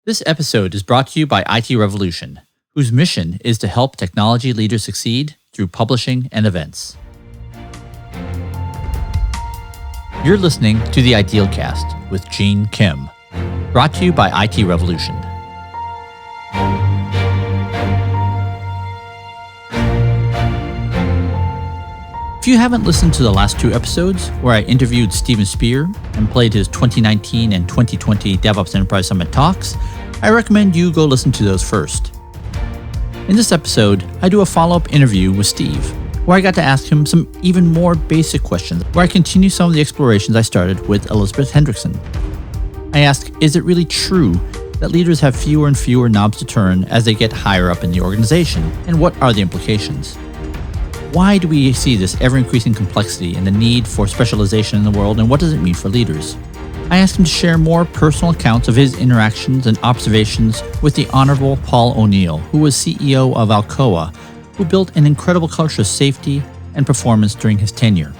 This episode is brought to you by IT Revolution, whose mission is to help technology leaders succeed through publishing and events. You're listening to the Ideal Cast with Gene Kim, brought to you by IT Revolution. If you haven't listened to the last two episodes where I interviewed Steven Spear and played his 2019 and 2020 DevOps Enterprise Summit talks, I recommend you go listen to those first. In this episode, I do a follow-up interview with Steve, where I got to ask him some even more basic questions, where I continue some of the explorations I started with Elizabeth Hendrickson. I ask, is it really true that leaders have fewer and fewer knobs to turn as they get higher up in the organization, and what are the implications? Why do we see this ever-increasing complexity and the need for specialization in the world, and what does it mean for leaders? I asked him to share more personal accounts of his interactions and observations with the Honorable Paul O'Neill, who was CEO of Alcoa, who built an incredible culture of safety and performance during his tenure.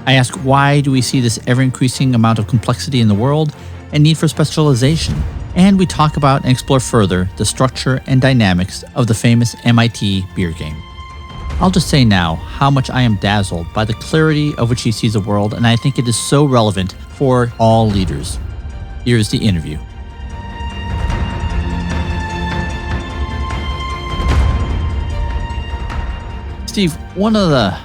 I asked, why do we see this ever-increasing amount of complexity in the world and need for specialization? And we talk about and explore further the structure and dynamics of the famous MIT beer game. I'll just say now how much I am dazzled by the clarity of which he sees the world, and I think it is so relevant for all leaders. Here's the interview. Steve, one of the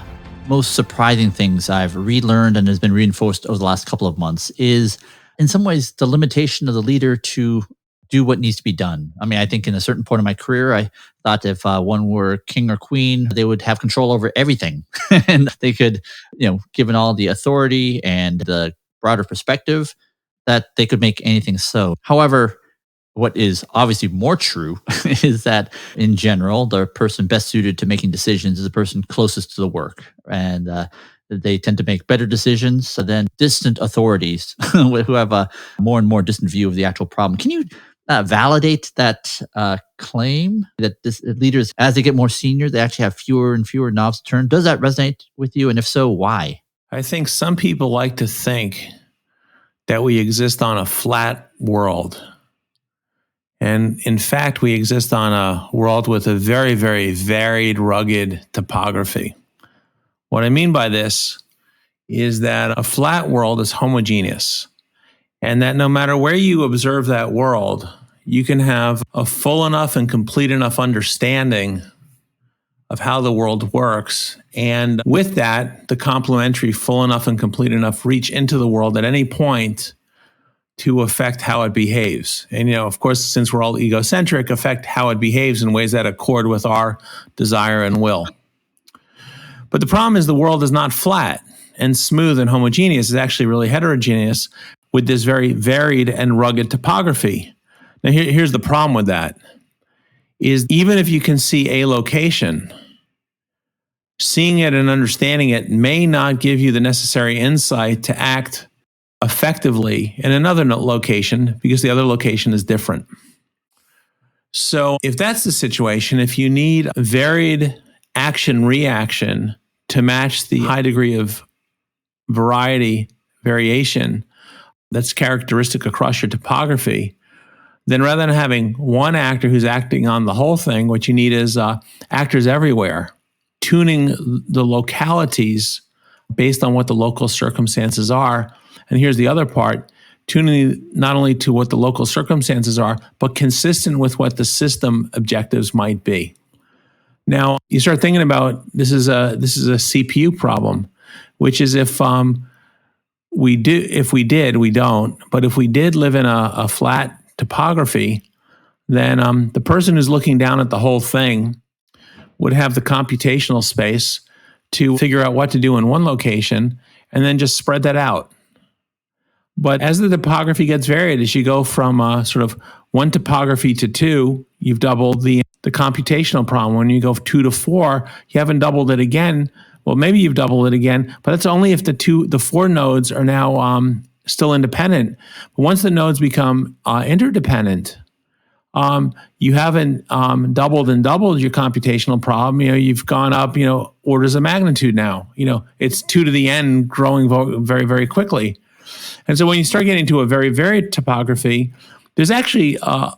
most surprising things I've relearned and has been reinforced over the last couple of months is, in some ways, the limitation of the leader to do what needs to be done. I mean, I think in a certain point of my career, I thought if one were king or queen, they would have control over everything. And they could, given all the authority and the broader perspective, that they could make anything so. However, what is obviously more true is that in general, the person best suited to making decisions is the person closest to the work. And they tend to make better decisions than distant authorities who have a more and more distant view of the actual problem. Can you validate that claim that leaders, as they get more senior, they actually have fewer and fewer knobs to turn? Does that resonate with you? And if so, why? I think some people like to think that we exist on a flat world. And in fact, we exist on a world with a very, very varied, rugged topography. What I mean by this is that a flat world is homogeneous, and that no matter where you observe that world, you can have a full enough and complete enough understanding of how the world works. And with that, the complementary full enough and complete enough reach into the world at any point to affect how it behaves. And, of course, since we're all egocentric, affect how it behaves in ways that accord with our desire and will. But the problem is the world is not flat and smooth and homogeneous. It's actually really heterogeneous with this very varied and rugged topography. Now, here's the problem with that, is even if you can see a location, seeing it and understanding it may not give you the necessary insight to act effectively in another location because the other location is different. So if that's the situation, if you need varied action-reaction to match the high degree of variation that's characteristic across your topography, then rather than having one actor who's acting on the whole thing, what you need is actors everywhere, tuning the localities based on what the local circumstances are. And here's the other part, tuning not only to what the local circumstances are, but consistent with what the system objectives might be. Now, you start thinking about this is a CPU problem, which is if we don't, but if we did live in a flat topography, then the person who's looking down at the whole thing would have the computational space to figure out what to do in one location and then just spread that out. But as the topography gets varied, as you go from sort of one topography to two, you've doubled the computational problem. When you go 2 to 4, you haven't doubled it again. Well, maybe you've doubled it again, but that's only if the 4 nodes are now still independent. But once the nodes become interdependent, you haven't doubled your computational problem. You've gone up, orders of magnitude now. It's 2 to the n growing very, very quickly. And so when you start getting to a very varied topography, there's actually a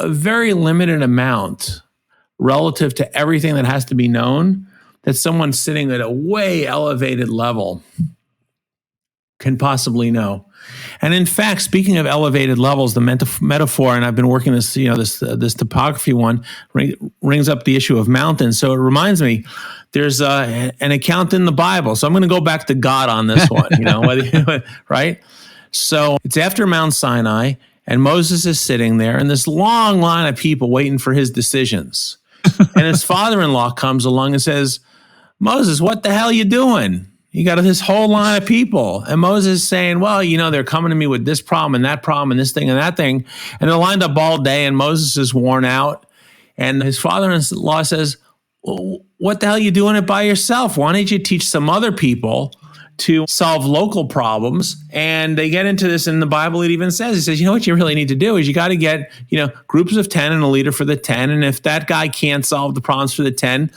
very limited amount relative to everything that has to be known that someone sitting at a way elevated level can possibly know. And in fact, speaking of elevated levels, the metaphor, and I've been working this, this topography one rings up the issue of mountains. So it reminds me, there's an account in the Bible. So I'm going to go back to God on this one, right? So it's after Mount Sinai, and Moses is sitting there, and this long line of people waiting for his decisions. And his father-in-law comes along and says, Moses, what the hell are you doing? You got this whole line of people. And Moses is saying, well, they're coming to me with this problem and that problem and this thing and that thing. And they're lined up all day, and Moses is worn out. And his father-in-law says, well, what the hell are you doing it by yourself? Why don't you teach some other people to solve local problems? And they get into this in the Bible. It even says, he says, what you really need to do is you got to get, groups of 10 and a leader for the 10. And if that guy can't solve the problems for the 10,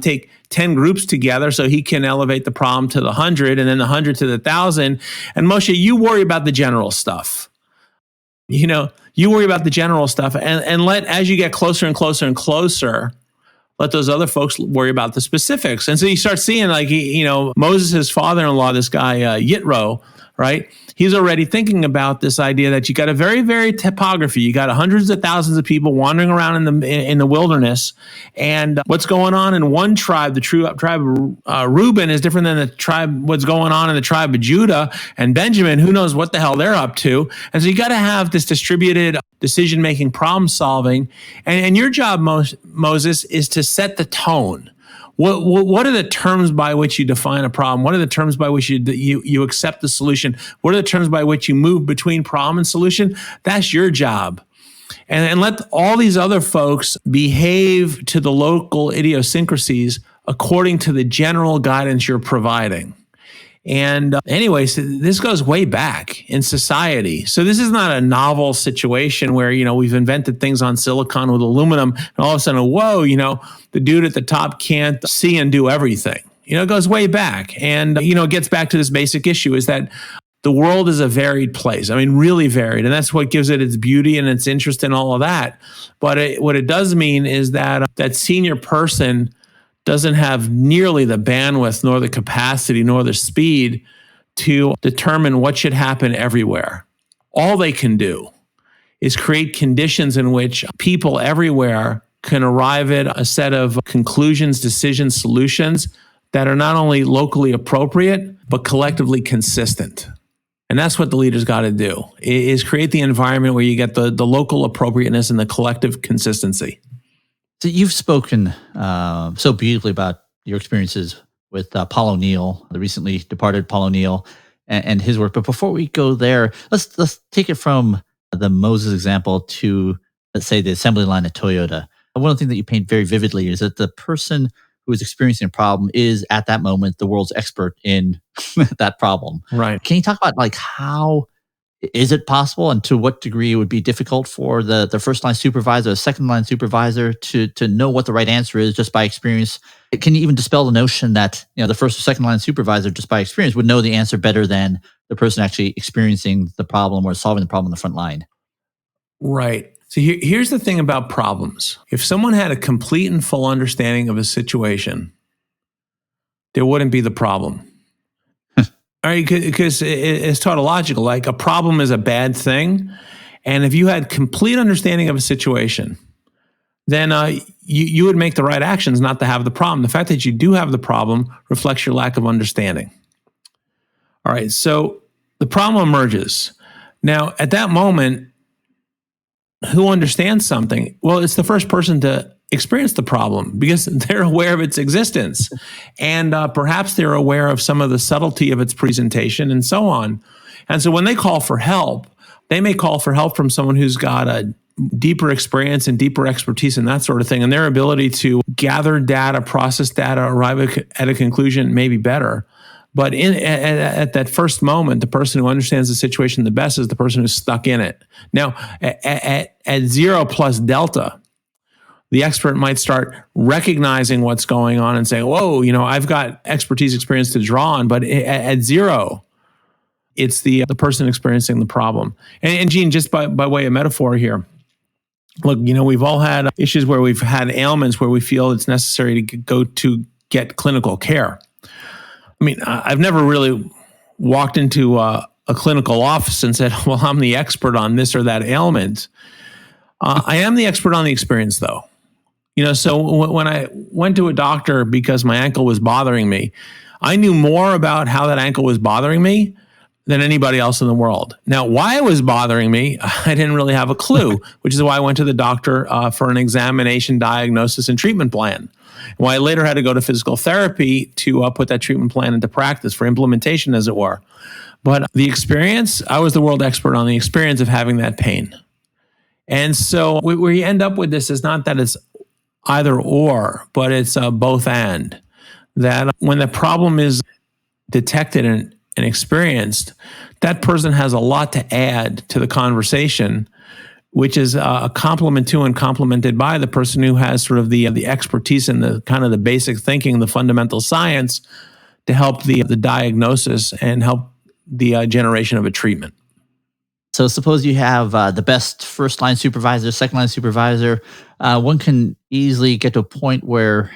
take 10 groups together so he can elevate the problem to the 100, and then the 100 to the 1,000. And Moshe, you worry about the general stuff. You worry about the general stuff, and let, as you get closer and closer and closer, let those other folks worry about the specifics. And so you start seeing, like, Moses' father-in-law, this guy, Yitro, right? He's already thinking about this idea that you got a very, very topography. You got hundreds of thousands of people wandering around in the wilderness, and what's going on in one tribe, the tribe of Reuben, is different than the tribe. What's going on in the tribe of Judah and Benjamin? Who knows what the hell they're up to? And so you got to have this distributed decision-making, problem-solving, and your job, Moses, is to set the tone. What are the terms by which you define a problem? What are the terms by which you accept the solution? What are the terms by which you move between problem and solution? That's your job. And let all these other folks behave to the local idiosyncrasies according to the general guidance you're providing. And anyways, this goes way back in society. So this is not a novel situation where, we've invented things on silicon with aluminum, and all of a sudden, whoa, the dude at the top can't see and do everything. It goes way back. And, it gets back to this basic issue, is that the world is a varied place. I mean, really varied. And that's what gives it its beauty and its interest in all of that. But what it does mean is that that senior person doesn't have nearly the bandwidth, nor the capacity, nor the speed to determine what should happen everywhere. All they can do is create conditions in which people everywhere can arrive at a set of conclusions, decisions, solutions that are not only locally appropriate, but collectively consistent. And that's what the leader's got to do, is create the environment where you get the local appropriateness and the collective consistency. So you've spoken so beautifully about your experiences with Paul O'Neill, the recently departed Paul O'Neill, and his work. But before we go there, let's take it from the Moses example to, let's say, the assembly line at Toyota. One of the things that you paint very vividly is that the person who is experiencing a problem is at that moment the world's expert in that problem. Right. Can you talk about how is it possible, and to what degree it would be difficult for the first line supervisor, the second line supervisor to know what the right answer is just by experience? Can you even dispel the notion that the first or second line supervisor just by experience would know the answer better than the person actually experiencing the problem or solving the problem on the front line? Right. So here's the thing about problems. If someone had a complete and full understanding of a situation, there wouldn't be the problem. All right, because it's tautological. Like, a problem is a bad thing. And if you had complete understanding of a situation, then you would make the right actions not to have the problem. The fact that you do have the problem reflects your lack of understanding. All right, so the problem emerges. Now, at that moment, who understands something? Well, it's the first person to experience the problem because they're aware of its existence. And perhaps they're aware of some of the subtlety of its presentation and so on. And so when they call for help, they may call for help from someone who's got a deeper experience and deeper expertise and that sort of thing. And their ability to gather data, process data, arrive at a conclusion may be better. But at that first moment, the person who understands the situation the best is the person who's stuck in it. Now, at 0 plus delta, the expert might start recognizing what's going on and saying, whoa, I've got expertise, experience to draw on. But at 0, It's the person experiencing the problem. And Gene, just by way of metaphor here, look, we've all had issues where we've had ailments where we feel it's necessary to go to get clinical care. I mean, I've never really walked into a clinical office and said, well, I'm the expert on this or that ailment. I am the expert on the experience, though. So when I went to a doctor because my ankle was bothering me, I knew more about how that ankle was bothering me than anybody else in the world. Now, why it was bothering me, I didn't really have a clue, which is why I went to the doctor for an examination, diagnosis, and treatment plan. Why I later had to go to physical therapy to put that treatment plan into practice for implementation, as it were. But the experience, I was the world expert on the experience of having that pain. And so where you end up with this is not that it's either or, but it's both and. That when the problem is detected and experienced, that person has a lot to add to the conversation, which is a complement to and complemented by the person who has sort of the expertise in the kind of the basic thinking, the fundamental science to help the diagnosis and help the generation of a treatment. So suppose you have the best first-line supervisor, second-line supervisor. One can easily get to a point where,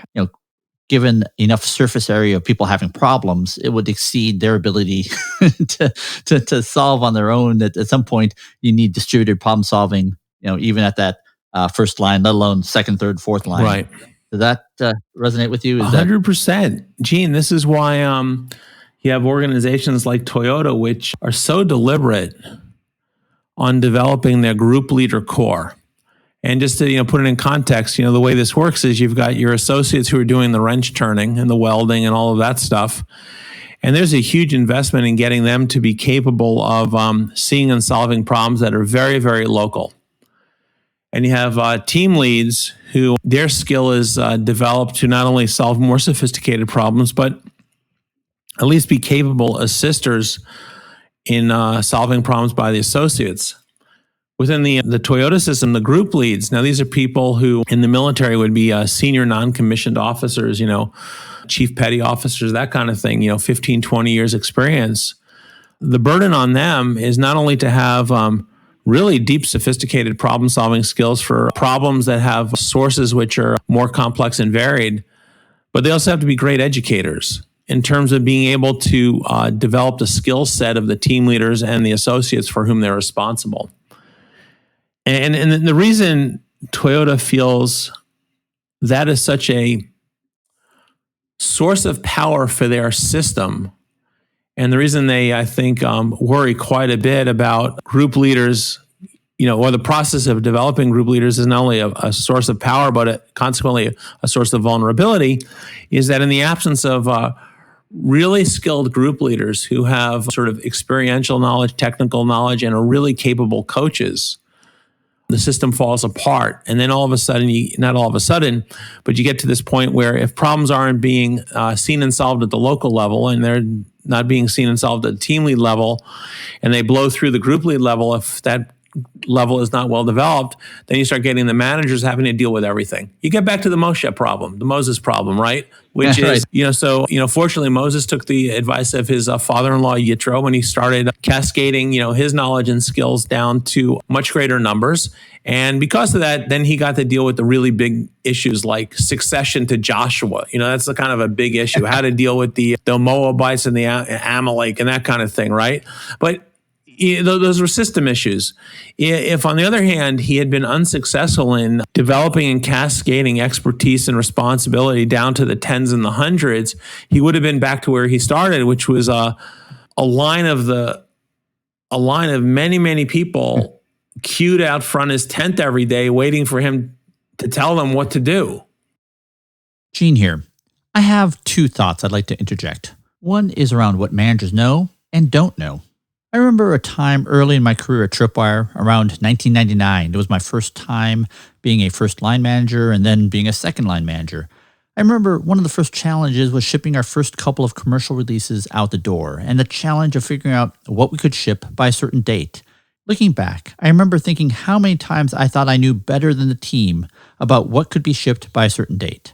given enough surface area of people having problems, it would exceed their ability to solve on their own. At some point, you need distributed problem solving, even at that first line, let alone second, third, fourth line. Right. Does that resonate with you? 100%. Gene, this is why you have organizations like Toyota, which are so deliberate on developing their group leader core. And just to put it in context, the way this works is you've got your associates who are doing the wrench turning and the welding and all of that stuff. And there's a huge investment in getting them to be capable of seeing and solving problems that are very, very local. And you have team leads who their skill is developed to not only solve more sophisticated problems, but at least be capable assisters in solving problems by the associates. Within the Toyota system, the group leads, now these are people who in the military would be senior non-commissioned officers, chief petty officers, that kind of thing, 15, 20 years experience. The burden on them is not only to have really deep, sophisticated problem-solving skills for problems that have sources which are more complex and varied, but they also have to be great educators in terms of being able to develop the skill set of the team leaders and the associates for whom they're responsible. And the reason Toyota feels that is such a source of power for their system, and the reason they, I think, worry quite a bit about group leaders, or the process of developing group leaders is not only a source of power, but consequently a source of vulnerability, is that in the absence of really skilled group leaders who have sort of experiential knowledge, technical knowledge, and are really capable coaches, the system falls apart. And then all of a sudden, not all of a sudden, but you get to this point where if problems aren't being seen and solved at the local level, and they're not being seen and solved at the team lead level, and they blow through the group lead level, if that level is not well developed, then you start getting the managers having to deal with everything. You get back to the Moshe problem, the Moses problem, right? Which is, right. Fortunately, Moses took the advice of his father-in-law, Yitro, when he started cascading, his knowledge and skills down to much greater numbers. And because of that, then he got to deal with the really big issues like succession to Joshua. That's a kind of a big issue, how to deal with the Moabites and the Amalek and that kind of thing, right? But those were system issues. If, on the other hand, he had been unsuccessful in developing and cascading expertise and responsibility down to the tens and the hundreds, he would have been back to where he started, which was a line of many, many people queued out front his tent every day, waiting for him to tell them what to do. Gene here. I have two thoughts I'd like to interject. One is around what managers know and don't know. I remember a time early in my career at Tripwire, around 1999. It was my first time being a first line manager and then being a second line manager. I remember one of the first challenges was shipping our first couple of commercial releases out the door, and the challenge of figuring out what we could ship by a certain date. Looking back, I remember thinking how many times I thought I knew better than the team about what could be shipped by a certain date.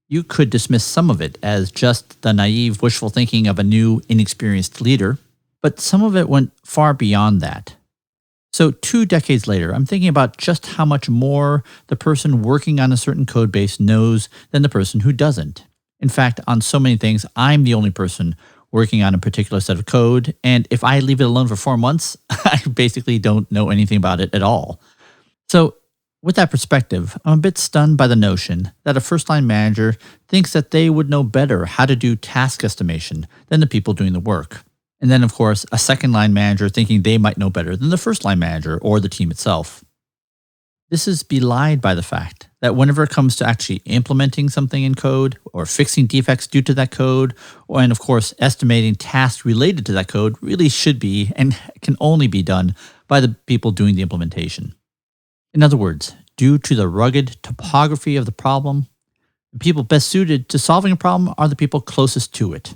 You could dismiss some of it as just the naive, wishful thinking of a new, inexperienced leader. But some of it went far beyond that. So 2 decades later, I'm thinking about just how much more the person working on a certain code base knows than the person who doesn't. In fact, on so many things, I'm the only person working on a particular set of code, and if I leave it alone for 4 months, I basically don't know anything about it at all. So, with that perspective, I'm a bit stunned by the notion that a first-line manager thinks that they would know better how to do task estimation than the people doing the work. And then, of course, a second-line manager thinking they might know better than the first-line manager or the team itself. This is belied by the fact that whenever it comes to actually implementing something in code or fixing defects due to that code, and of course, estimating tasks related to that code really should be and can only be done by the people doing the implementation. In other words, due to the rugged topography of the problem, the people best suited to solving a problem are the people closest to it.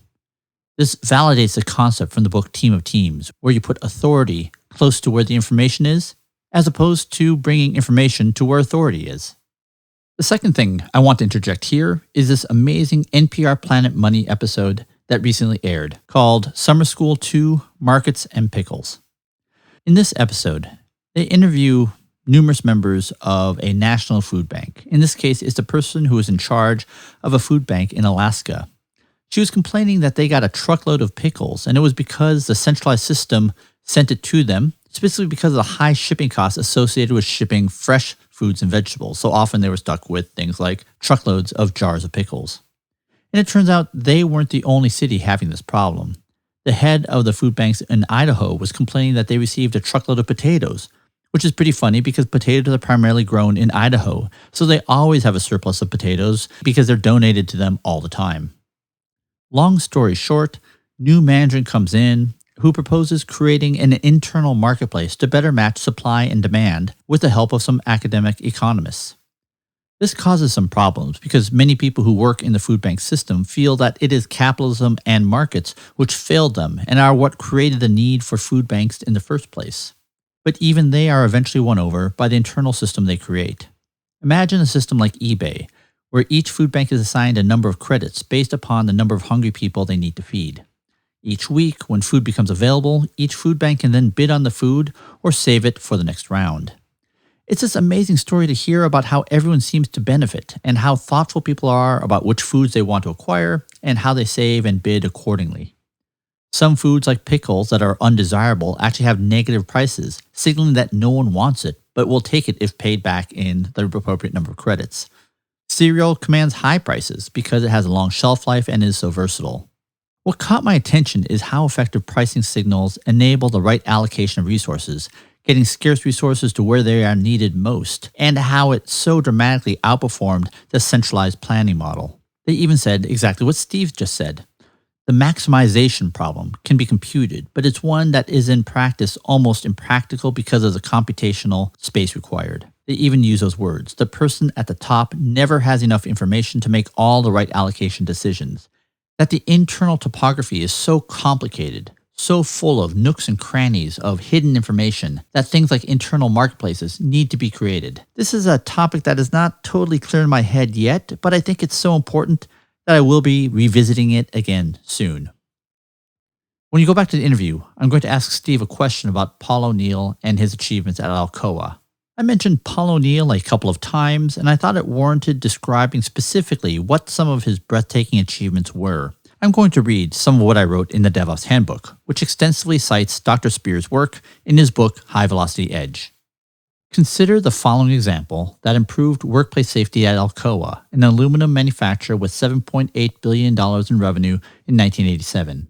This validates the concept from the book Team of Teams, where you put authority close to where the information is, as opposed to bringing information to where authority is. The second thing I want to interject here is this amazing NPR Planet Money episode that recently aired, called Summer School 2 Markets and Pickles. In this episode, they interview numerous members of a national food bank. In this case, it's the person who is in charge of a food bank in Alaska. She was complaining that they got a truckload of pickles, and it was because the centralized system sent it to them, specifically because of the high shipping costs associated with shipping fresh foods and vegetables. So often they were stuck with things like truckloads of jars of pickles. And it turns out they weren't the only city having this problem. The head of the food banks in Idaho was complaining that they received a truckload of potatoes, which is pretty funny because potatoes are primarily grown in Idaho, so they always have a surplus of potatoes because they're donated to them all the time. Long story short, new management comes in who proposes creating an internal marketplace to better match supply and demand with the help of some academic economists. This causes some problems because many people who work in the food bank system feel that it is capitalism and markets which failed them and are what created the need for food banks in the first place. But even they are eventually won over by the internal system they create. Imagine a system like eBay, where each food bank is assigned a number of credits based upon the number of hungry people they need to feed. Each week, when food becomes available, each food bank can then bid on the food or save it for the next round. It's this amazing story to hear about how everyone seems to benefit and how thoughtful people are about which foods they want to acquire and how they save and bid accordingly. Some foods like pickles that are undesirable actually have negative prices, signaling that no one wants it, but will take it if paid back in the appropriate number of credits. Cereal commands high prices because it has a long shelf life and is so versatile. What caught my attention is how effective pricing signals enable the right allocation of resources, getting scarce resources to where they are needed most, and how it so dramatically outperformed the centralized planning model. They even said exactly what Steve just said. The maximization problem can be computed, but it's one that is in practice almost impractical because of the computational space required. They even use those words. The person at the top never has enough information to make all the right allocation decisions. That the internal topography is so complicated, so full of nooks and crannies of hidden information, that things like internal marketplaces need to be created. This is a topic that is not totally clear in my head yet, but I think it's so important that I will be revisiting it again soon. When you go back to the interview, I'm going to ask Steve a question about Paul O'Neill and his achievements at Alcoa. I mentioned Paul O'Neill a couple of times, and I thought it warranted describing specifically what some of his breathtaking achievements were. I'm going to read some of what I wrote in the DevOps Handbook, which extensively cites Dr. Spear's work in his book High Velocity Edge. Consider the following example that improved workplace safety at Alcoa, an aluminum manufacturer with $7.8 billion in revenue in 1987.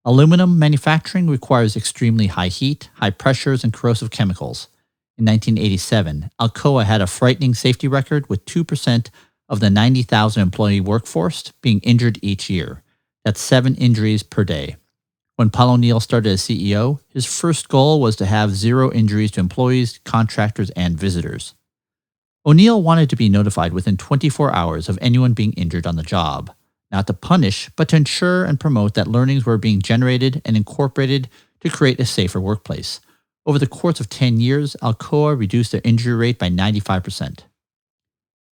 Aluminum manufacturing requires extremely high heat, high pressures, and corrosive chemicals. In 1987, Alcoa had a frightening safety record with 2% of the 90,000 employee workforce being injured each year. That's 7 injuries per day. When Paul O'Neill started as CEO, his first goal was to have 0 injuries to employees, contractors, and visitors. O'Neill wanted to be notified within 24 hours of anyone being injured on the job, not to punish, but to ensure and promote that learnings were being generated and incorporated to create a safer workplace. Over the course of 10 years, Alcoa reduced their injury rate by 95%.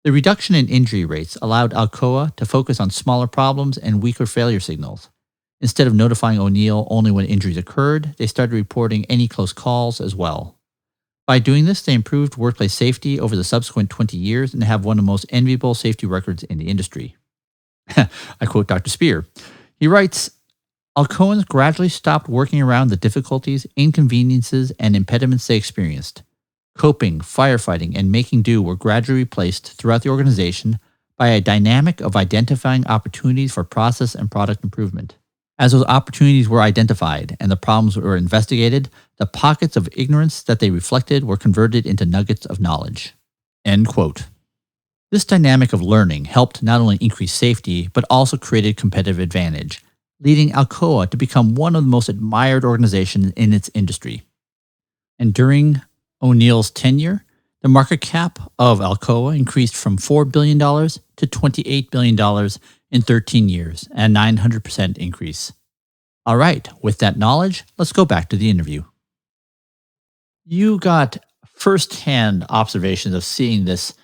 The reduction in injury rates allowed Alcoa to focus on smaller problems and weaker failure signals. Instead of notifying O'Neill only when injuries occurred, they started reporting any close calls as well. By doing this, they improved workplace safety over the subsequent 20 years and have one of the most enviable safety records in the industry. I quote Dr. Spear. He writes, Alcoans gradually stopped working around the difficulties, inconveniences, and impediments they experienced. Coping, firefighting, and making do were gradually replaced throughout the organization by a dynamic of identifying opportunities for process and product improvement. As those opportunities were identified and the problems were investigated, the pockets of ignorance that they reflected were converted into nuggets of knowledge. End quote. This dynamic of learning helped not only increase safety, but also created competitive advantage, leading Alcoa to become one of the most admired organizations in its industry. And during O'Neill's tenure, the market cap of Alcoa increased from $4 billion to $28 billion in 13 years, a 900% increase. All right, with that knowledge, let's go back to the interview. You got firsthand observations of seeing this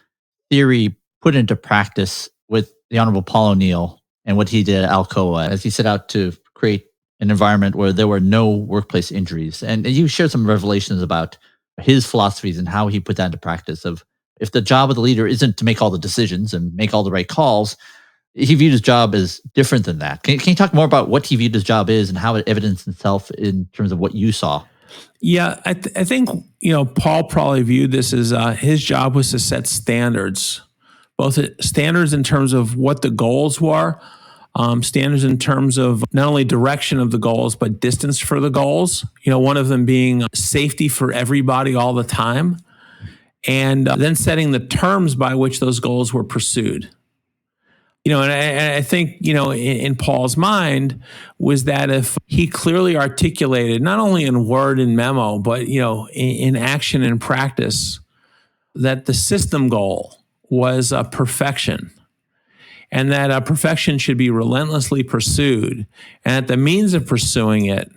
theory put into practice with the Honorable Paul O'Neill and what he did at Alcoa as he set out to create an environment where there were no workplace injuries. And you shared some revelations about his philosophies and how he put that into practice of if the job of the leader isn't to make all the decisions and make all the right calls, he viewed his job as different than that. Can you talk more about what he viewed his job is and how it evidenced itself in terms of what you saw? Yeah, I think, Paul probably viewed this as his job was to set standards, both standards in terms of what the goals were, standards in terms of not only direction of the goals, but distance for the goals. One of them being safety for everybody all the time, and then setting the terms by which those goals were pursued. And I think, in Paul's mind was that if he clearly articulated, not only in word and memo, but, in action and practice, that the system goal was perfection, and that perfection should be relentlessly pursued, and that the means of pursuing it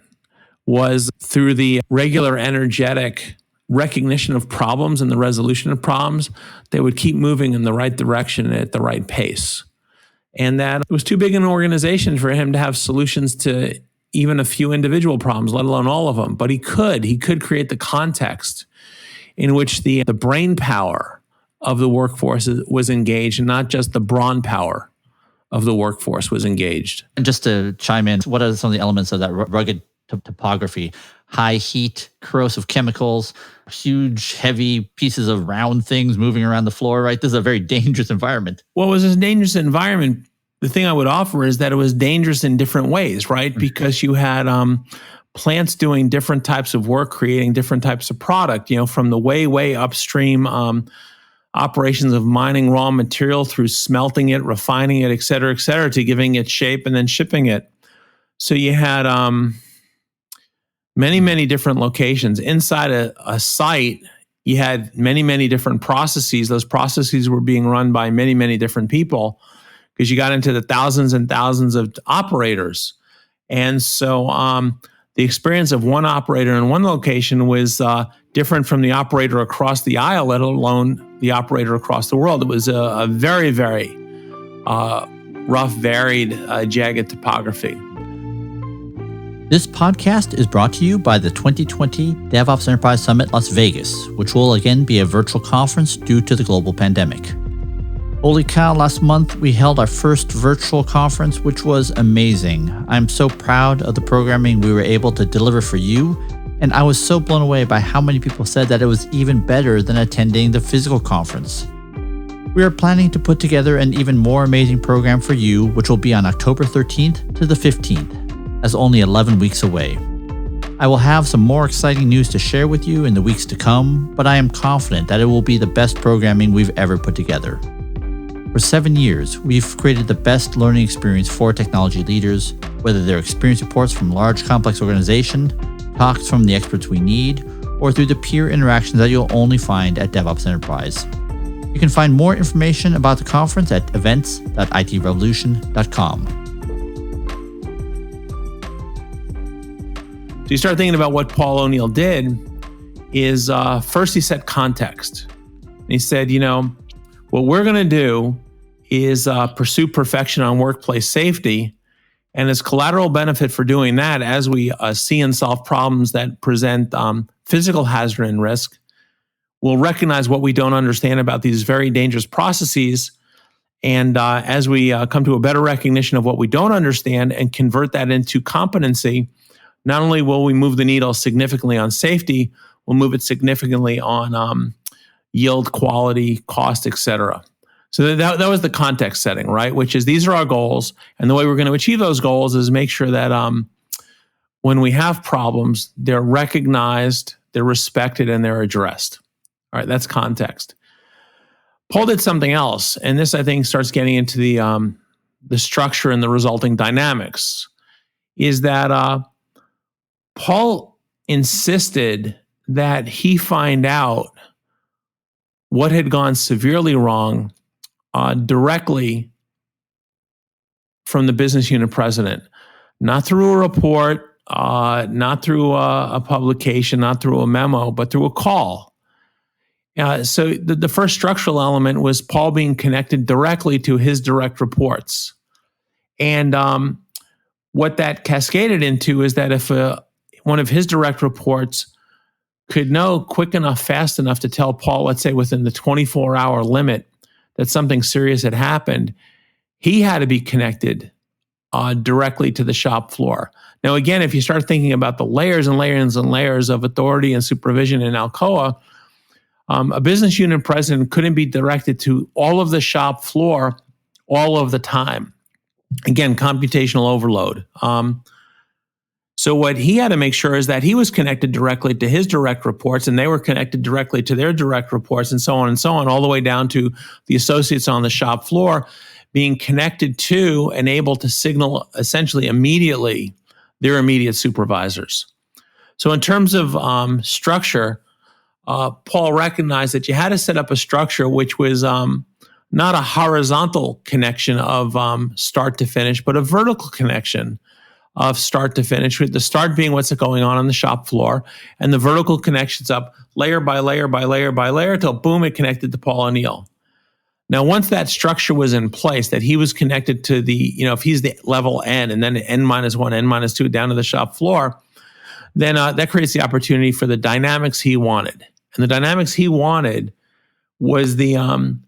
was through the regular, energetic recognition of problems and the resolution of problems, they would keep moving in the right direction at the right pace. And that it was too big an organization for him to have solutions to even a few individual problems, let alone all of them. But he could create the context in which the brain power of the workforce was engaged, and not just the brawn power of the workforce was engaged. And just to chime in, what are some of the elements of that rugged topography? High heat, corrosive chemicals, huge, heavy pieces of round things moving around the floor, right? This is a very dangerous environment. Well, it was a dangerous environment. The thing I would offer is that it was dangerous in different ways, right? Because you had plants doing different types of work, creating different types of product, from the way upstream operations of mining raw material through smelting it, refining it, et cetera, to giving it shape and then shipping it. So you had many different locations. Inside a site, you had many different processes. Those processes were being run by many different people because you got into the thousands and thousands of operators. And so the experience of one operator in one location was different from the operator across the aisle, let alone the operator across the world. It was a very rough, varied, jagged topography. This podcast is brought to you by the 2020 DevOps Enterprise Summit Las Vegas, which will again be a virtual conference due to the global pandemic. Holy cow, last month we held our first virtual conference, which was amazing. I'm so proud of the programming we were able to deliver for you, and I was so blown away by how many people said that it was even better than attending the physical conference. We are planning to put together an even more amazing program for you, which will be on October 13th to the 15th. As only 11 weeks away. I will have some more exciting news to share with you in the weeks to come, but I am confident that it will be the best programming we've ever put together. For 7 years, we've created the best learning experience for technology leaders, whether they're experience reports from large complex organizations, talks from the experts we need, or through the peer interactions that you'll only find at DevOps Enterprise. You can find more information about the conference at events.itrevolution.com. So you start thinking about what Paul O'Neill did is first he set context. And he said, what we're going to do is pursue perfection on workplace safety. And as collateral benefit for doing that, as we see and solve problems that present physical hazard and risk, we'll recognize what we don't understand about these very dangerous processes. And as we come to a better recognition of what we don't understand and convert that into competency, not only will we move the needle significantly on safety, we'll move it significantly on yield, quality, cost, et cetera. So that was the context setting, right? Which is these are our goals. And the way we're going to achieve those goals is make sure that when we have problems, they're recognized, they're respected, and they're addressed. All right, that's context. Paul did something else, and this, I think, starts getting into the structure and the resulting dynamics, is that Paul insisted that he find out what had gone severely wrong directly from the business unit president, not through a report, not through a publication, not through a memo, but through a call. So the first structural element was Paul being connected directly to his direct reports. And what that cascaded into is that if one of his direct reports could know quick enough, fast enough to tell Paul, let's say within the 24-hour limit, that something serious had happened, he had to be connected directly to the shop floor. Now, again, if you start thinking about the layers and layers and layers of authority and supervision in Alcoa, a business unit president couldn't be directed to all of the shop floor all of the time. Again, computational overload. So what he had to make sure is that he was connected directly to his direct reports, and they were connected directly to their direct reports, and so on, all the way down to the associates on the shop floor being connected to and able to signal essentially immediately their immediate supervisors. So in terms of structure, Paul recognized that you had to set up a structure which was not a horizontal connection of start to finish, but a vertical connection of start to finish, with the start being what's going on the shop floor, and the vertical connections up layer by layer by layer by layer till boom, it connected to Paul O'Neill. Now, once that structure was in place, that he was connected to the, if he's the level N and then N-1, N-2 down to the shop floor, then that creates the opportunity for the dynamics he wanted. And the dynamics he wanted was the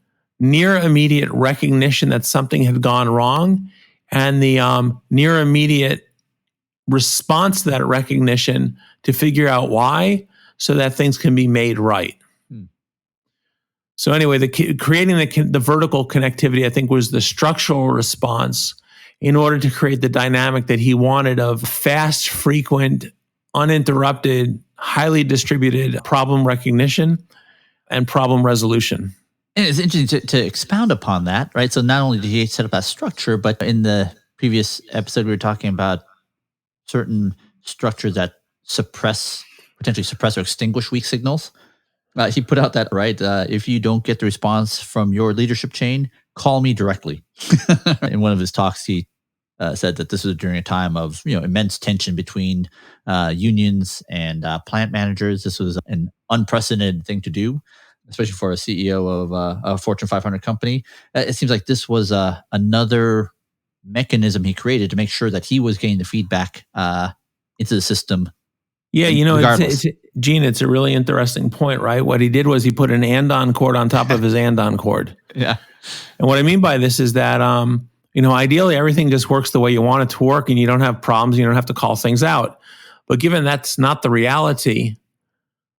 near immediate recognition that something had gone wrong, and the near immediate response to that recognition to figure out why, so that things can be made right. So anyway, creating the vertical connectivity, I think, was the structural response in order to create the dynamic that he wanted of fast, frequent, uninterrupted, highly distributed problem recognition and problem resolution. And it's interesting to expound upon that, right? So not only did he set up that structure, but in the previous episode, we were talking about certain structures that potentially suppress or extinguish weak signals. He put out that, right, if you don't get the response from your leadership chain, call me directly. In one of his talks, he said that this was during a time of immense tension between unions and plant managers. This was an unprecedented thing to do, especially for a CEO of a Fortune 500 company. It seems like this was another mechanism he created to make sure that he was getting the feedback into the system. Yeah, Gene, it's a really interesting point, right? What he did was he put an andon cord on top of his andon cord. Yeah. And what I mean by this is that, ideally everything just works the way you want it to work, and you don't have problems, you don't have to call things out. But given that's not the reality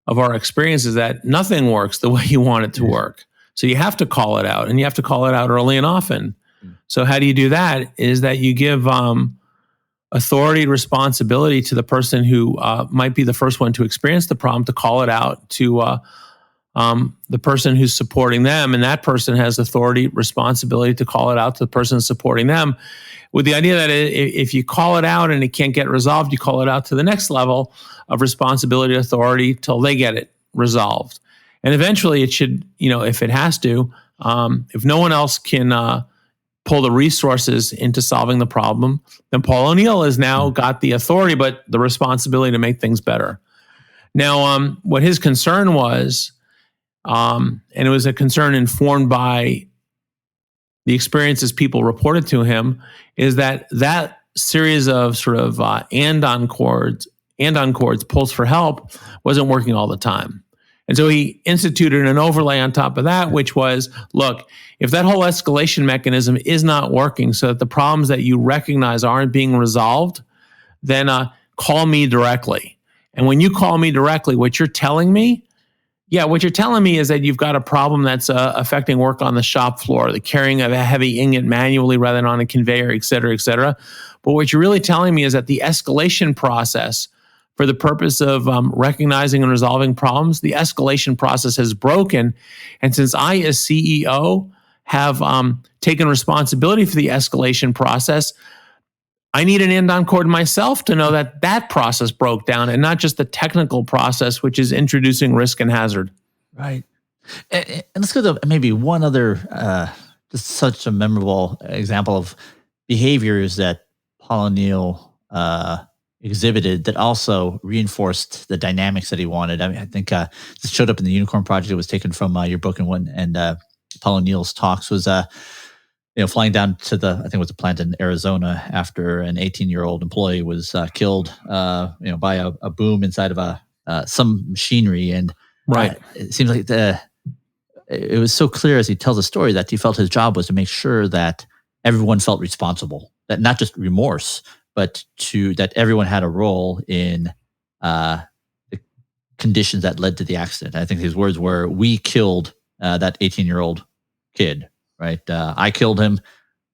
of our experience, is that nothing works the way you want it to work. So you have to call it out, and you have to call it out early and often. So how do you do that? Is that you give authority, responsibility to the person who might be the first one to experience the problem to call it out to the person who's supporting them, and that person has authority, responsibility to call it out to the person supporting them, with the idea that if you call it out and it can't get resolved, you call it out to the next level of responsibility, authority, till they get it resolved. And eventually it should, if it has to, if no one else can pull the resources into solving the problem, then Paul O'Neill has now got the authority, but the responsibility to make things better. Now, what his concern was, and it was a concern informed by the experiences people reported to him, is that series of sort of and-on chords, pulls for help wasn't working all the time. And so he instituted an overlay on top of that, which was, look, if that whole escalation mechanism is not working so that the problems that you recognize aren't being resolved, then call me directly. And when you call me directly, what you're telling me is that you've got a problem that's affecting work on the shop floor, the carrying of a heavy ingot manually rather than on a conveyor, et cetera, et cetera. But what you're really telling me is that the escalation process, for the purpose of recognizing and resolving problems, the escalation process has broken. And since I, as CEO, have taken responsibility for the escalation process, I need an end-on chord myself to know that that process broke down and not just the technical process, which is introducing risk and hazard. Right. And let's go to maybe one other, just such a memorable example of behaviors that Paul O'Neill exhibited that also reinforced the dynamics that he wanted. I mean, I think this showed up in the Unicorn Project. It was taken from your book and Paul O'Neill's talks was, flying down to I think it was a plant in Arizona after an 18-year-old employee was killed, by a boom inside of some machinery. And right, it seems like it was so clear as he tells the story that he felt his job was to make sure that everyone felt responsible, that not just remorse, but that everyone had a role in the conditions that led to the accident. I think his words were, "We killed that 18-year-old kid." Right? I killed him.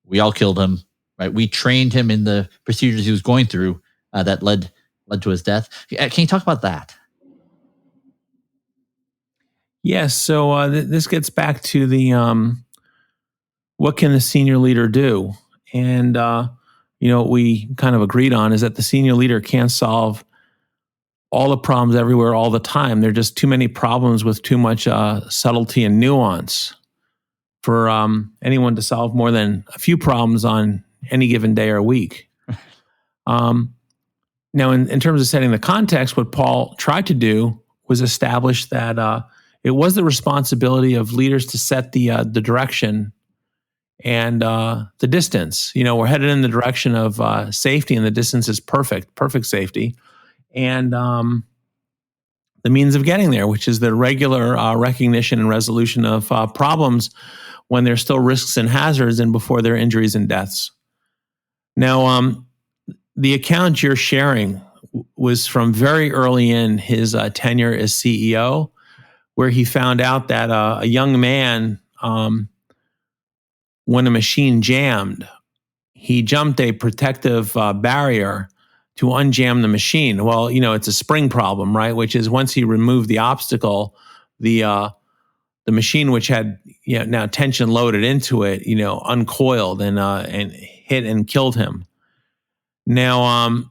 We all killed him. Right? We trained him in the procedures he was going through that led to his death. Can you talk about that? Yes. So this gets back to the what can the senior leader do? And what we kind of agreed on is that the senior leader can't solve all the problems everywhere all the time. There are just too many problems with too much subtlety and nuance for anyone to solve more than a few problems on any given day or week. Now, in terms of setting the context, what Paul tried to do was establish that it was the responsibility of leaders to set the direction and the distance. We're headed in the direction of safety, and the distance is perfect safety. And the means of getting there, which is the regular recognition and resolution of problems when there's still risks and hazards and before there are injuries and deaths. Now, the account you're sharing was from very early in his tenure as CEO, where he found out that a young man, when a machine jammed, he jumped a protective barrier to unjam the machine. Well, it's a spring problem, right? Which is once he removed the obstacle, the machine, which had now tension loaded into it, uncoiled and hit and killed him. Now,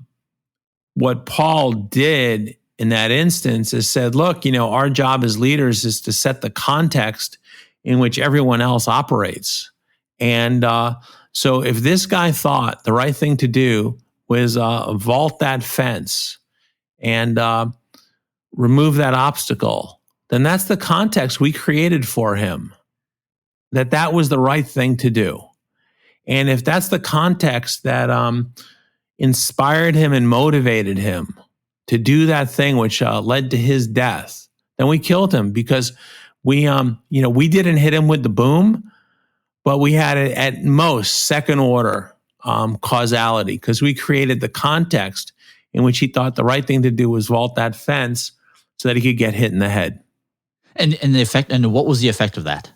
what Paul did in that instance is said, look, our job as leaders is to set the context in which everyone else operates. And so if this guy thought the right thing to do was vault that fence and remove that obstacle, then that's the context we created for him, that was the right thing to do. And if that's the context that inspired him and motivated him to do that thing which led to his death, then we killed him because we didn't hit him with the boom, but we had it at most second order causality because we created the context in which he thought the right thing to do was vault that fence so that he could get hit in the head. And the effect, and what was the effect of that?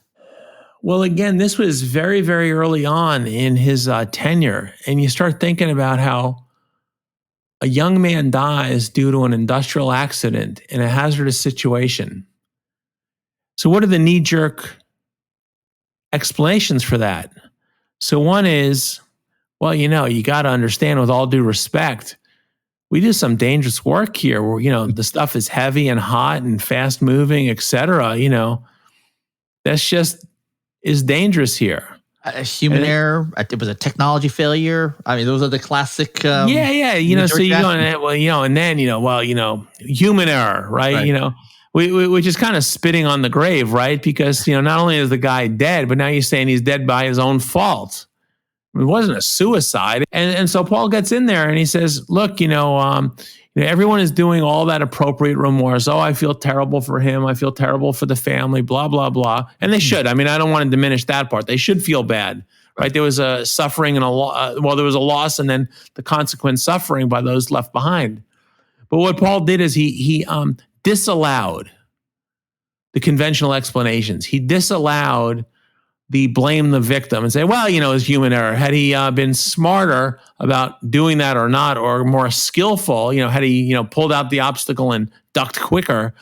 Well, again, this was very, very early on in his tenure. And you start thinking about how a young man dies due to an industrial accident in a hazardous situation. So what are the knee-jerk explanations for that? So one is, well, you got to understand, with all due respect, we do some dangerous work here where, the stuff is heavy and hot and fast moving, et cetera. That's just is dangerous here. A human error. It was a technology failure. I mean, those are the classic. So you go, and then, human error, right? Which is kind of spitting on the grave, right? Because, not only is the guy dead, but now you're saying he's dead by his own fault. It wasn't a suicide. And so Paul gets in there and he says, look, everyone is doing all that appropriate remorse. Oh, I feel terrible for him. I feel terrible for the family, blah, blah, blah. And they should. I mean, I don't want to diminish that part. They should feel bad, right? There was a suffering and there was a loss and then the consequent suffering by those left behind. But what Paul did is he disallowed the conventional explanations. He disallowed the blame the victim and say, well, it's human error. Had he been smarter about doing that or not, or more skillful, had he, pulled out the obstacle and ducked quicker,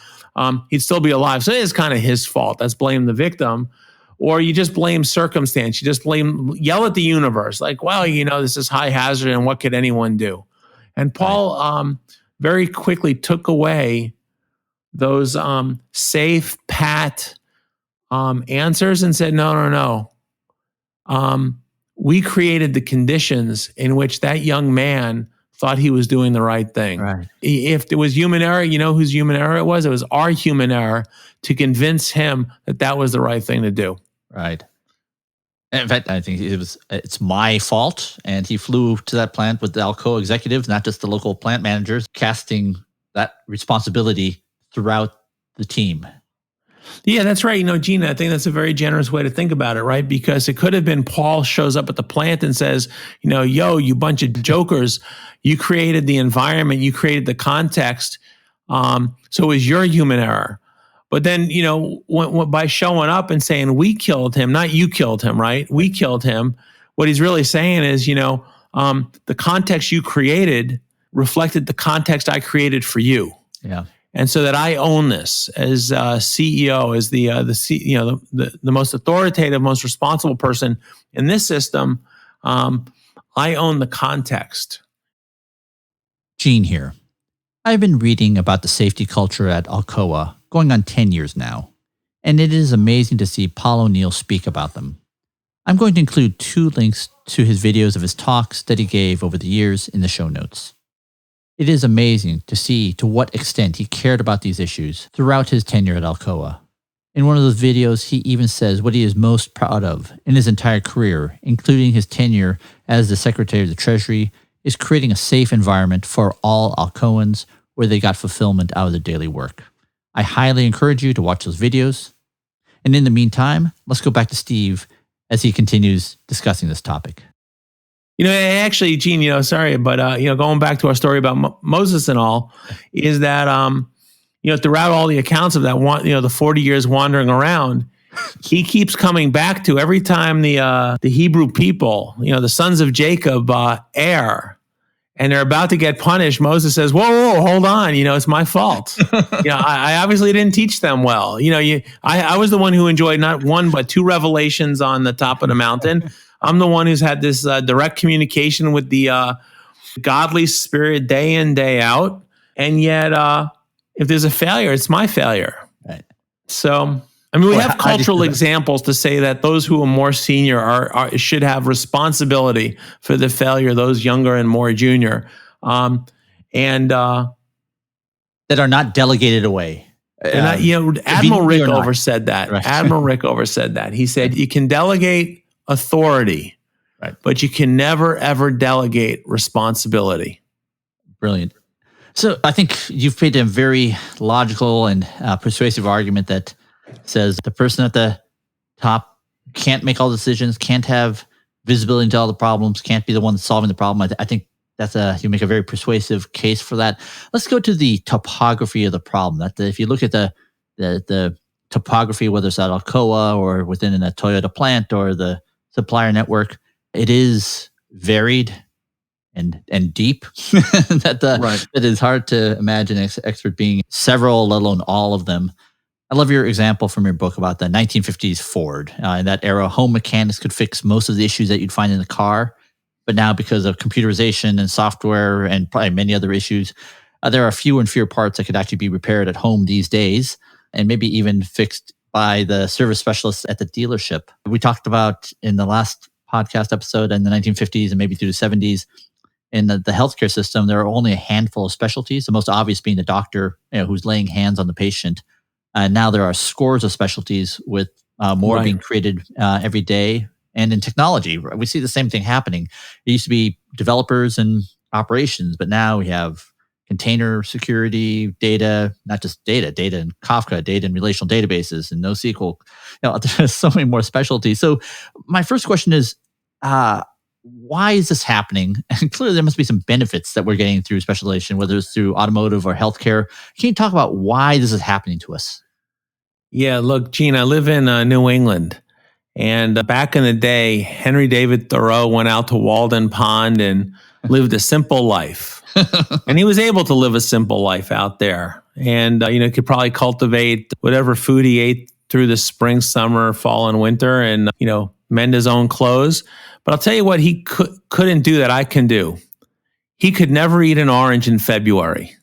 he'd still be alive. So it is kind of his fault. That's blame the victim. Or you just blame circumstance. You just yell at the universe. Like, well, this is high hazard and what could anyone do? And Paul very quickly took away those safe, pat answers and said, no. We created the conditions in which that young man thought he was doing the right thing. Right. If there was human error, you know whose human error it was? It was our human error to convince him that that was the right thing to do. Right. In fact, I think it's my fault. And he flew to that plant with the Alcoa executives, not just the local plant managers, casting that responsibility throughout the team. Yeah, that's right. Gina, I think that's a very generous way to think about it, right? Because it could have been Paul shows up at the plant and says, yo, you bunch of jokers, you created the environment, you created the context. So it was your human error. But then, by showing up and saying, we killed him, not you killed him, right? We killed him. What he's really saying is, the context you created reflected the context I created for you. Yeah. And so that I own this as CEO, as the most authoritative, most responsible person in this system. I own the context. Gene here. I've been reading about the safety culture at Alcoa going on 10 years now, and it is amazing to see Paul O'Neill speak about them. I'm going to include 2 links to his videos of his talks that he gave over the years in the show notes. It is amazing to see to what extent he cared about these issues throughout his tenure at Alcoa. In one of those videos, he even says what he is most proud of in his entire career, including his tenure as the Secretary of the Treasury, is creating a safe environment for all Alcoans where they got fulfillment out of their daily work. I highly encourage you to watch those videos. And in the meantime, let's go back to Steve as he continues discussing this topic. Actually, Gene, sorry, but, going back to our story about Moses and all, is that, throughout all the accounts of that, the 40 years wandering around, he keeps coming back to every time the Hebrew people, the sons of Jacob, err, and they're about to get punished. Moses says, whoa, hold on, it's my fault. I obviously didn't teach them well. I was the one who enjoyed not 1, but 2 revelations on the top of the mountain. I'm the one who's had this direct communication with the godly spirit day in, day out. And yet, if there's a failure, it's my failure. Right. So, we have cultural examples to say that those who are more senior should have responsibility for the failure, those younger and more junior. That are not delegated away. Admiral Rickover said that. Right. Admiral Rickover said that. He said, you can delegate authority, right, but you can never, ever delegate responsibility. Brilliant. So I think you've made a very logical and persuasive argument that says the person at the top can't make all decisions, can't have visibility into all the problems, can't be the one solving the problem. I think you make a very persuasive case for that. Let's go to the topography of the problem. If you look at the topography, whether it's at Alcoa or within a Toyota plant or the supplier network, it is varied and deep. That is hard to imagine Excerpt being several, let alone all of them. I love your example from your book about the 1950s Ford. In that era, home mechanics could fix most of the issues that you'd find in the car. But now, because of computerization and software and probably many other issues, there are fewer and fewer parts that could actually be repaired at home these days, and maybe even fixed by the service specialists at the dealership. We talked about in the last podcast episode in the 1950s and maybe through the 70s, in the healthcare system, there are only a handful of specialties, the most obvious being the doctor who's laying hands on the patient. Now there are scores of specialties with more being created every day and in technology. We see the same thing happening. It used to be developers and operations, but now we have container security, data, not just data in Kafka, data in relational databases and NoSQL. There's so many more specialties. So my first question is, why is this happening? And clearly there must be some benefits that we're getting through specialization, whether it's through automotive or healthcare. Can you talk about why this is happening to us? Yeah, look, Gene, I live in New England. And back in the day, Henry David Thoreau went out to Walden Pond and lived a simple life. And he was able to live a simple life out there. And, could probably cultivate whatever food he ate through the spring, summer, fall, and winter and, mend his own clothes. But I'll tell you what he couldn't do that I can do. He could never eat an orange in February.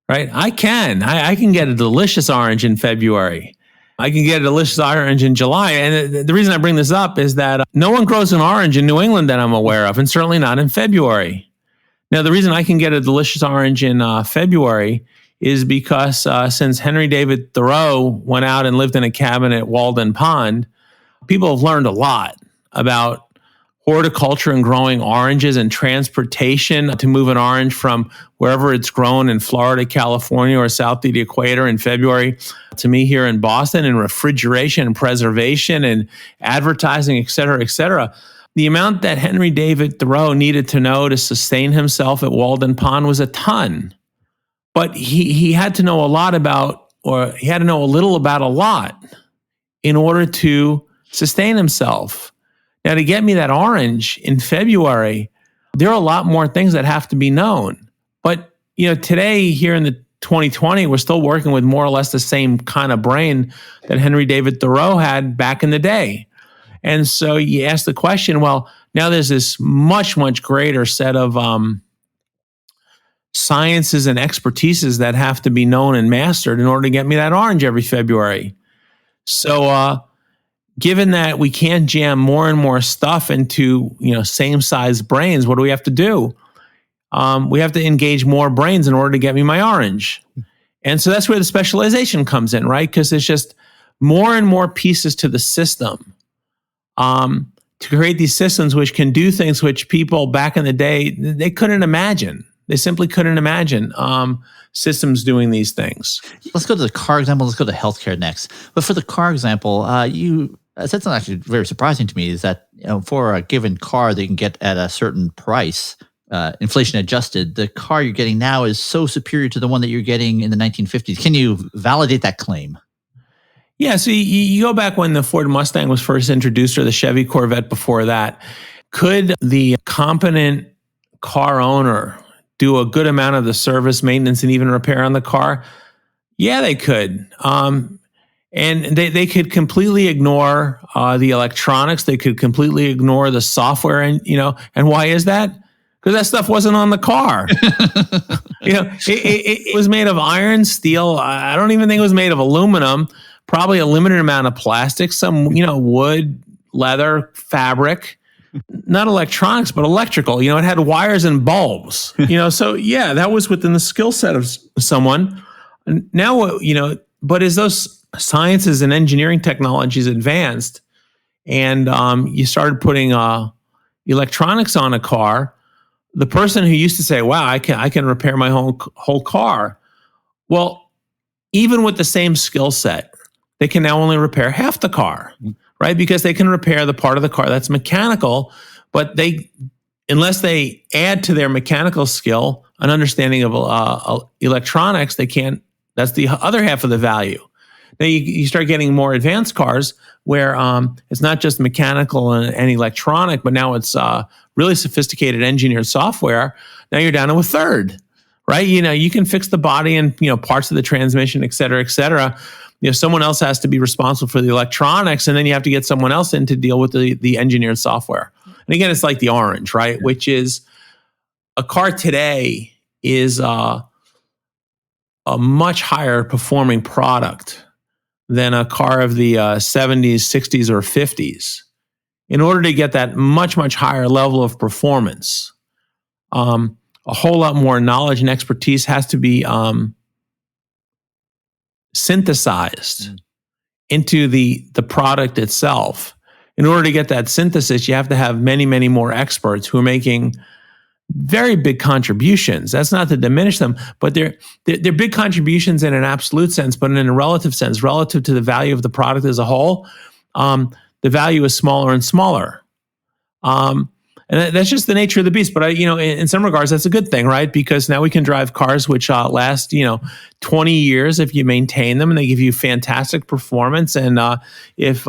Right? I can. I can get a delicious orange in February. I can get a delicious orange in July. And the reason I bring this up is that no one grows an orange in New England that I'm aware of, and certainly not in February. Now, the reason I can get a delicious orange in February is because since Henry David Thoreau went out and lived in a cabin at Walden Pond, people have learned a lot about horticulture and growing oranges and transportation to move an orange from wherever it's grown in Florida, California, or south of the equator in February to me here in Boston, and refrigeration and preservation and advertising, et cetera, et cetera. The amount that Henry David Thoreau needed to know to sustain himself at Walden Pond was a ton. But he had to know a lot about, or he had to know a little about a lot in order to sustain himself. Now, to get me that orange in February, there are a lot more things that have to be known. But, today here in the 2020, we're still working with more or less the same kind of brain that Henry David Thoreau had back in the day. And so you ask the question, well, now there's this much, much greater set of sciences and expertises that have to be known and mastered in order to get me that orange every February. So, given that we can't jam more and more stuff into, same size brains, what do we have to do? We have to engage more brains in order to get me my orange. And so that's where the specialization comes in, right? Because there's just more and more pieces to the system to create these systems which can do things which people back in the day, they couldn't imagine. They simply couldn't imagine systems doing these things. Let's go to the car example. Let's go to healthcare next. But for the car example, you said something actually very surprising to me, is that for a given car that you can get at a certain price, inflation adjusted, the car you're getting now is so superior to the one that you're getting in the 1950s. Can you validate that claim? Yeah, so you go back when the Ford Mustang was first introduced, or the Chevy Corvette before that. Could the competent car owner do a good amount of the service, maintenance, and even repair on the car? Yeah, they could. And they could completely ignore the electronics. They could completely ignore the software. And why is that? Because that stuff wasn't on the car. It was made of iron, steel. I don't even think it was made of aluminum. Probably a limited amount of plastic, some, wood, leather, fabric. Not electronics, but electrical. It had wires and bulbs. So yeah, that was within the skill set of someone. Now, but as those sciences and engineering technologies advanced, and you started putting electronics on a car, the person who used to say, "Wow, I can repair my whole car," well, even with the same skill set, they can now only repair half the car. Right? Because they can repair the part of the car that's mechanical, but unless they add to their mechanical skill an understanding of electronics, they can't. That's the other half of the value. Now you start getting more advanced cars where it's not just mechanical and electronic, but now it's really sophisticated engineered software. Now you're down to a third, right? You can fix the body and parts of the transmission, et cetera, et cetera. Someone else has to be responsible for the electronics, and then you have to get someone else in to deal with the engineered software. And again, it's like the orange, right? Which is a car today is a much higher performing product than a car of the 70s, 60s, or 50s. In order to get that much, much higher level of performance, a whole lot more knowledge and expertise has to be synthesized into the product itself. in order to get that synthesis, you have to have many, many more experts who are making very big contributions. That's not to diminish them, but they're big contributions in an absolute sense, but in a relative sense, relative to the value of the product as a whole, the value is smaller and smaller. And that's just the nature of the beast. But in some regards, that's a good thing, right? Because now we can drive cars which last 20 years if you maintain them, and they give you fantastic performance. And if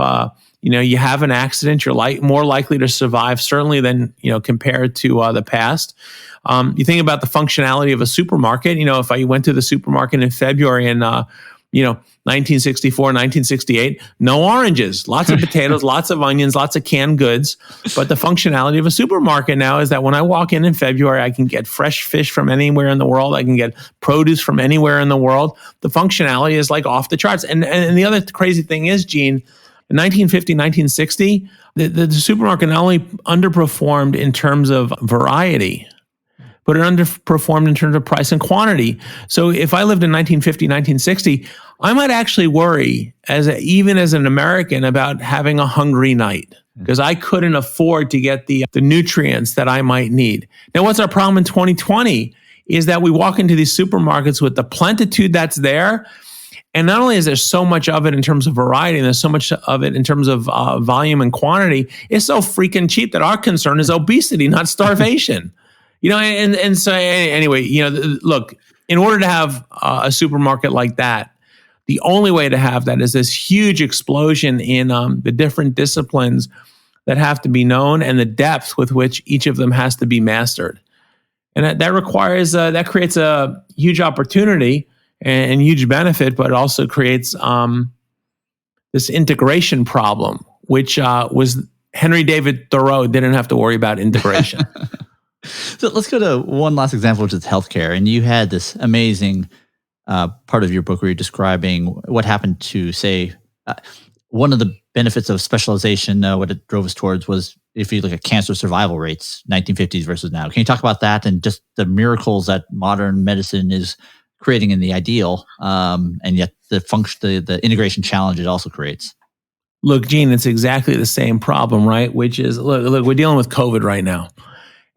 you have an accident, you're more likely to survive, certainly than compared to the past. You think about the functionality of a supermarket. If I went to the supermarket in February and 1964, 1968, no oranges, lots of potatoes, lots of onions, lots of canned goods. But the functionality of a supermarket now is that when I walk in February, I can get fresh fish from anywhere in the world. I can get produce from anywhere in the world. The functionality is like off the charts. And the other crazy thing is, Gene, in 1950, 1960, the supermarket not only underperformed in terms of variety, but it underperformed in terms of price and quantity. So if I lived in 1950, 1960, I might actually worry, even as an American, about having a hungry night because I couldn't afford to get the nutrients that I might need. Now, what's our problem in 2020 is that we walk into these supermarkets with the plenitude that's there. And not only is there so much of it in terms of variety, and there's so much of it in terms of volume and quantity, it's so freaking cheap that our concern is obesity, not starvation. And so anyway, look, in order to have a supermarket like that, the only way to have that is this huge explosion in the different disciplines that have to be known and the depth with which each of them has to be mastered. And that creates a huge opportunity and huge benefit, but it also creates this integration problem, which was Henry David Thoreau didn't have to worry about integration. So let's go to one last example, which is healthcare. And you had this amazing part of your book where you're describing what happened to, say, one of the benefits of specialization, what it drove us towards was if you look at cancer survival rates, 1950s versus now. Can you talk about that and just the miracles that modern medicine is creating in the ideal, and yet the integration challenge it also creates? Look, Gene, it's exactly the same problem, right? Which is, look, we're dealing with COVID right now.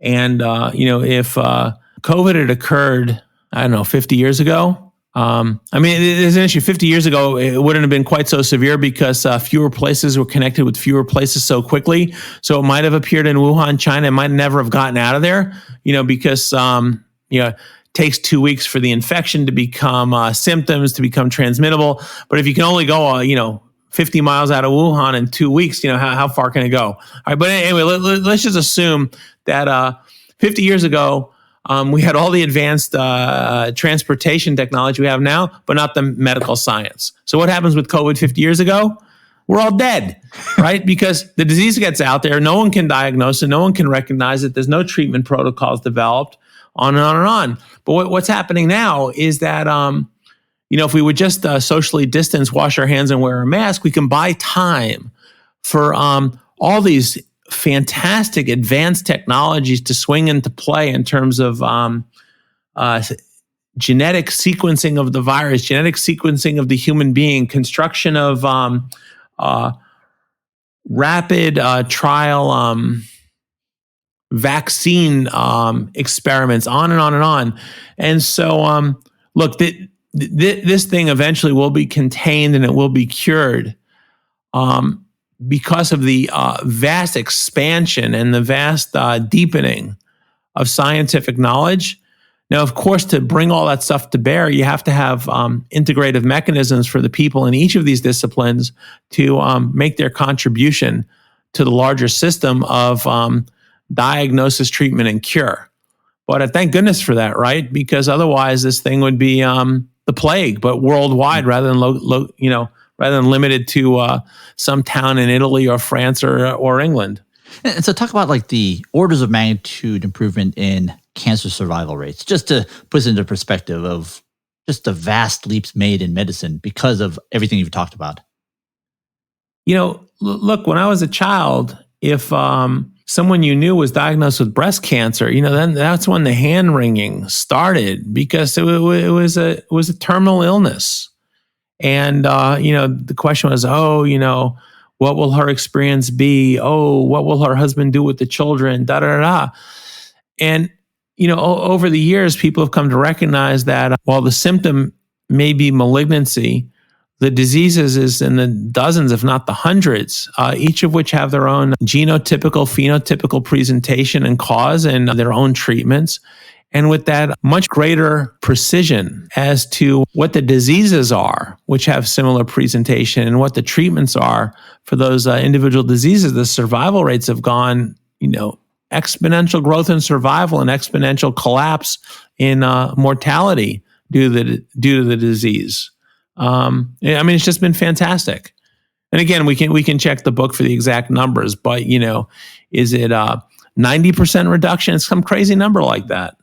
And, if COVID had occurred, 50 years ago, there's an issue. 50 years ago, it wouldn't have been quite so severe because fewer places were connected with fewer places so quickly. So it might have appeared in Wuhan, China. It might never have gotten out of there, because, it takes 2 weeks for the infection to become symptoms, to become transmittable. But if you can only go, 50 miles out of Wuhan in 2 weeks, how far can it go? All right, but anyway, let's just assume that 50 years ago, we had all the advanced transportation technology we have now, but not the medical science. So what happens with COVID 50 years ago? We're all dead, right? Because the disease gets out there, no one can diagnose it, no one can recognize it, there's no treatment protocols developed, on and on and on. But what's happening now is that if we would just socially distance, wash our hands, and wear a mask, we can buy time for all these fantastic advanced technologies to swing into play in terms of genetic sequencing of the virus, genetic sequencing of the human being, construction of rapid trial vaccine experiments, on and on and on. And so, look, this thing eventually will be contained and it will be cured because of the vast expansion and the vast deepening of scientific knowledge. Now, of course, to bring all that stuff to bear, you have to have integrative mechanisms for the people in each of these disciplines to make their contribution to the larger system of diagnosis, treatment, and cure. But thank goodness for that, right? Because otherwise, this thing would be the plague, but worldwide rather than rather than limited to some town in Italy or France or England. And so, talk about like the orders of magnitude improvement in cancer survival rates, just to put it into perspective of just the vast leaps made in medicine because of everything you've talked about. Look, when I was a child, if someone you knew was diagnosed with breast cancer, then that's when the hand wringing started because it was a terminal illness. And, the question was, What will her experience be? Oh, what will her husband do with the children? Da da da. Da. And over the years, people have come to recognize that while the symptom may be malignancy, the diseases is in the dozens, if not the hundreds, each of which have their own genotypical, phenotypical presentation and cause and their own treatments. And with that, much greater precision as to what the diseases are, which have similar presentation, and what the treatments are for those individual diseases, the survival rates have gone, exponential growth in survival and exponential collapse in mortality due to the disease. It's just been fantastic. And again, we can check the book for the exact numbers, but is it 90% reduction? It's some crazy number like that.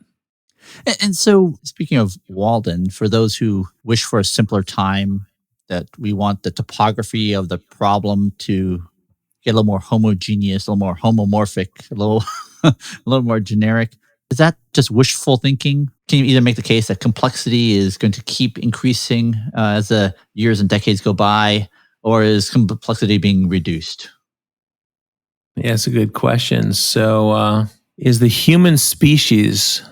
And so, speaking of Walden, for those who wish for a simpler time, that we want the topography of the problem to get a little more homogeneous, a little more homomorphic, a little, a little more generic. Is that just wishful thinking? Can you either make the case that complexity is going to keep increasing as the years and decades go by, or is complexity being reduced? Yeah, that's a good question. So, is the human species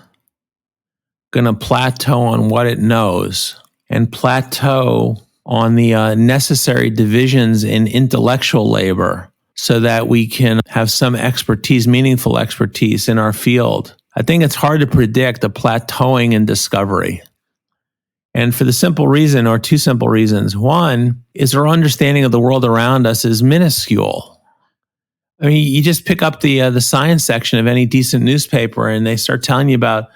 going to plateau on what it knows and plateau on the necessary divisions in intellectual labor so that we can have some expertise, meaningful expertise in our field? I think it's hard to predict a plateauing in discovery. And for the simple reason, or two simple reasons. One is our understanding of the world around us is minuscule. I mean, you just pick up the science section of any decent newspaper and they start telling you about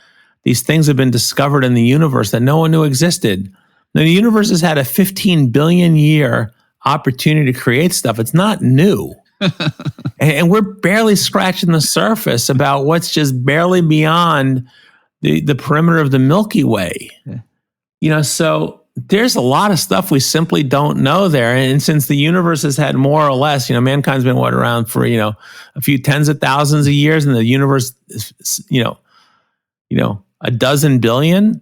these things have been discovered in the universe that no one knew existed. Now, the universe has had a 15 billion year opportunity to create stuff. It's not new. And we're barely scratching the surface about what's just barely beyond the perimeter of the Milky Way. Yeah. So there's a lot of stuff we simply don't know there. And since the universe has had more or less, mankind's been around for, a few tens of thousands of years, and the universe is, a dozen billion,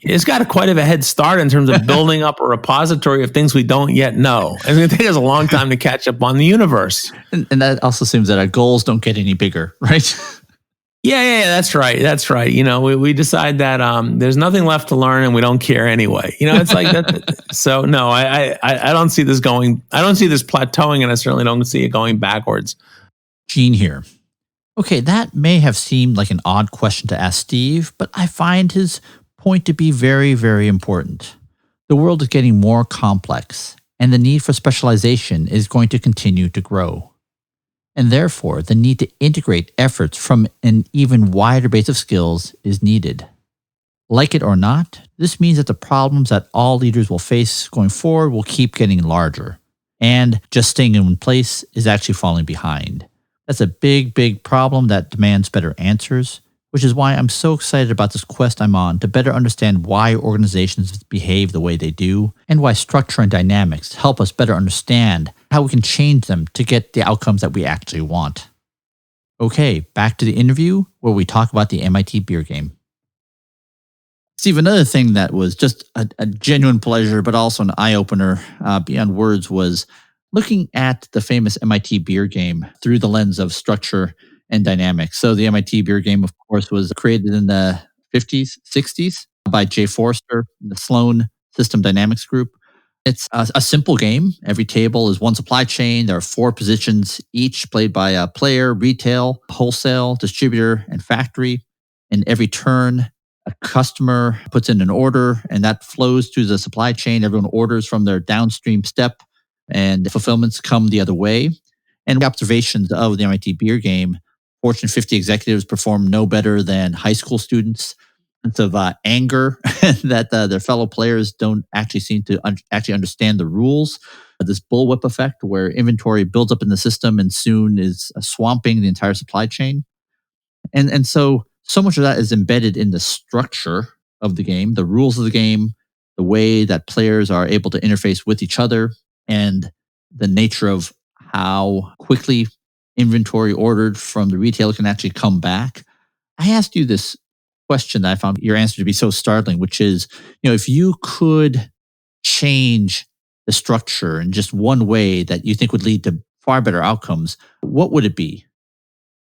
it's got quite of a head start in terms of building up a repository of things we don't yet know. It's going to take us a long time to catch up on the universe. And that also seems that our goals don't get any bigger, right? Yeah, that's right. That's right. We decide that there's nothing left to learn and we don't care anyway. It's like that. So no, I don't see this I don't see this plateauing, and I certainly don't see it going backwards. Gene here. Okay, that may have seemed like an odd question to ask Steve, but I find his point to be very, very important. The world is getting more complex, and the need for specialization is going to continue to grow. And therefore, the need to integrate efforts from an even wider base of skills is needed. Like it or not, this means that the problems that all leaders will face going forward will keep getting larger, and just staying in one place is actually falling behind. That's a big, big problem that demands better answers, which is why I'm so excited about this quest I'm on to better understand why organizations behave the way they do, and why structure and dynamics help us better understand how we can change them to get the outcomes that we actually want. Okay, back to the interview where we talk about the MIT beer game. Steve, another thing that was just a genuine pleasure, but also an eye-opener beyond words, was looking at the famous MIT beer game through the lens of structure and dynamics. So the MIT beer game, of course, was created in the 50s, 60s by Jay Forrester, the Sloan System Dynamics Group. It's a simple game. Every table is one supply chain. There are 4 positions, each played by a player, retail, wholesale, distributor, and factory. And every turn, a customer puts in an order, and that flows through the supply chain. Everyone orders from their downstream step, and fulfillments come the other way. And observations of the MIT beer game, Fortune 50 executives perform no better than high school students. Sense of anger that their fellow players don't actually seem to actually understand the rules. This bullwhip effect where inventory builds up in the system and soon is swamping the entire supply chain. And so much of that is embedded in the structure of the game, the rules of the game, the way that players are able to interface with each other, and the nature of how quickly inventory ordered from the retailer can actually come back. I asked you this question that I found your answer to be so startling, which is, if you could change the structure in just one way that you think would lead to far better outcomes, what would it be?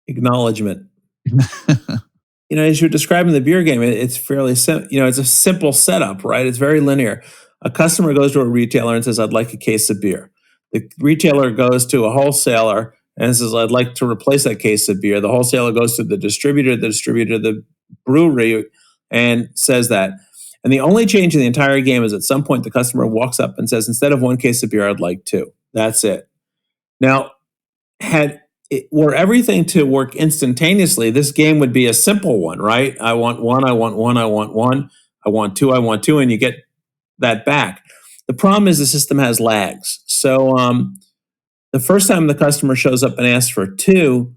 Acknowledgement. As you're describing the beer game, it's fairly simple. It's a simple setup, right? It's very linear. A customer goes to a retailer and says, "I'd like a case of beer." The retailer goes to a wholesaler and says, "I'd like to replace that case of beer." The wholesaler goes to the distributor, the brewery, and says that. And the only change in the entire game is at some point the customer walks up and says, "Instead of one case of beer, I'd like two." That's it. Now, were everything to work instantaneously, this game would be a simple one, right? I want one, I want one, I want one, I want two, and you get that back. The problem is the system has lags. So the first time the customer shows up and asks for two,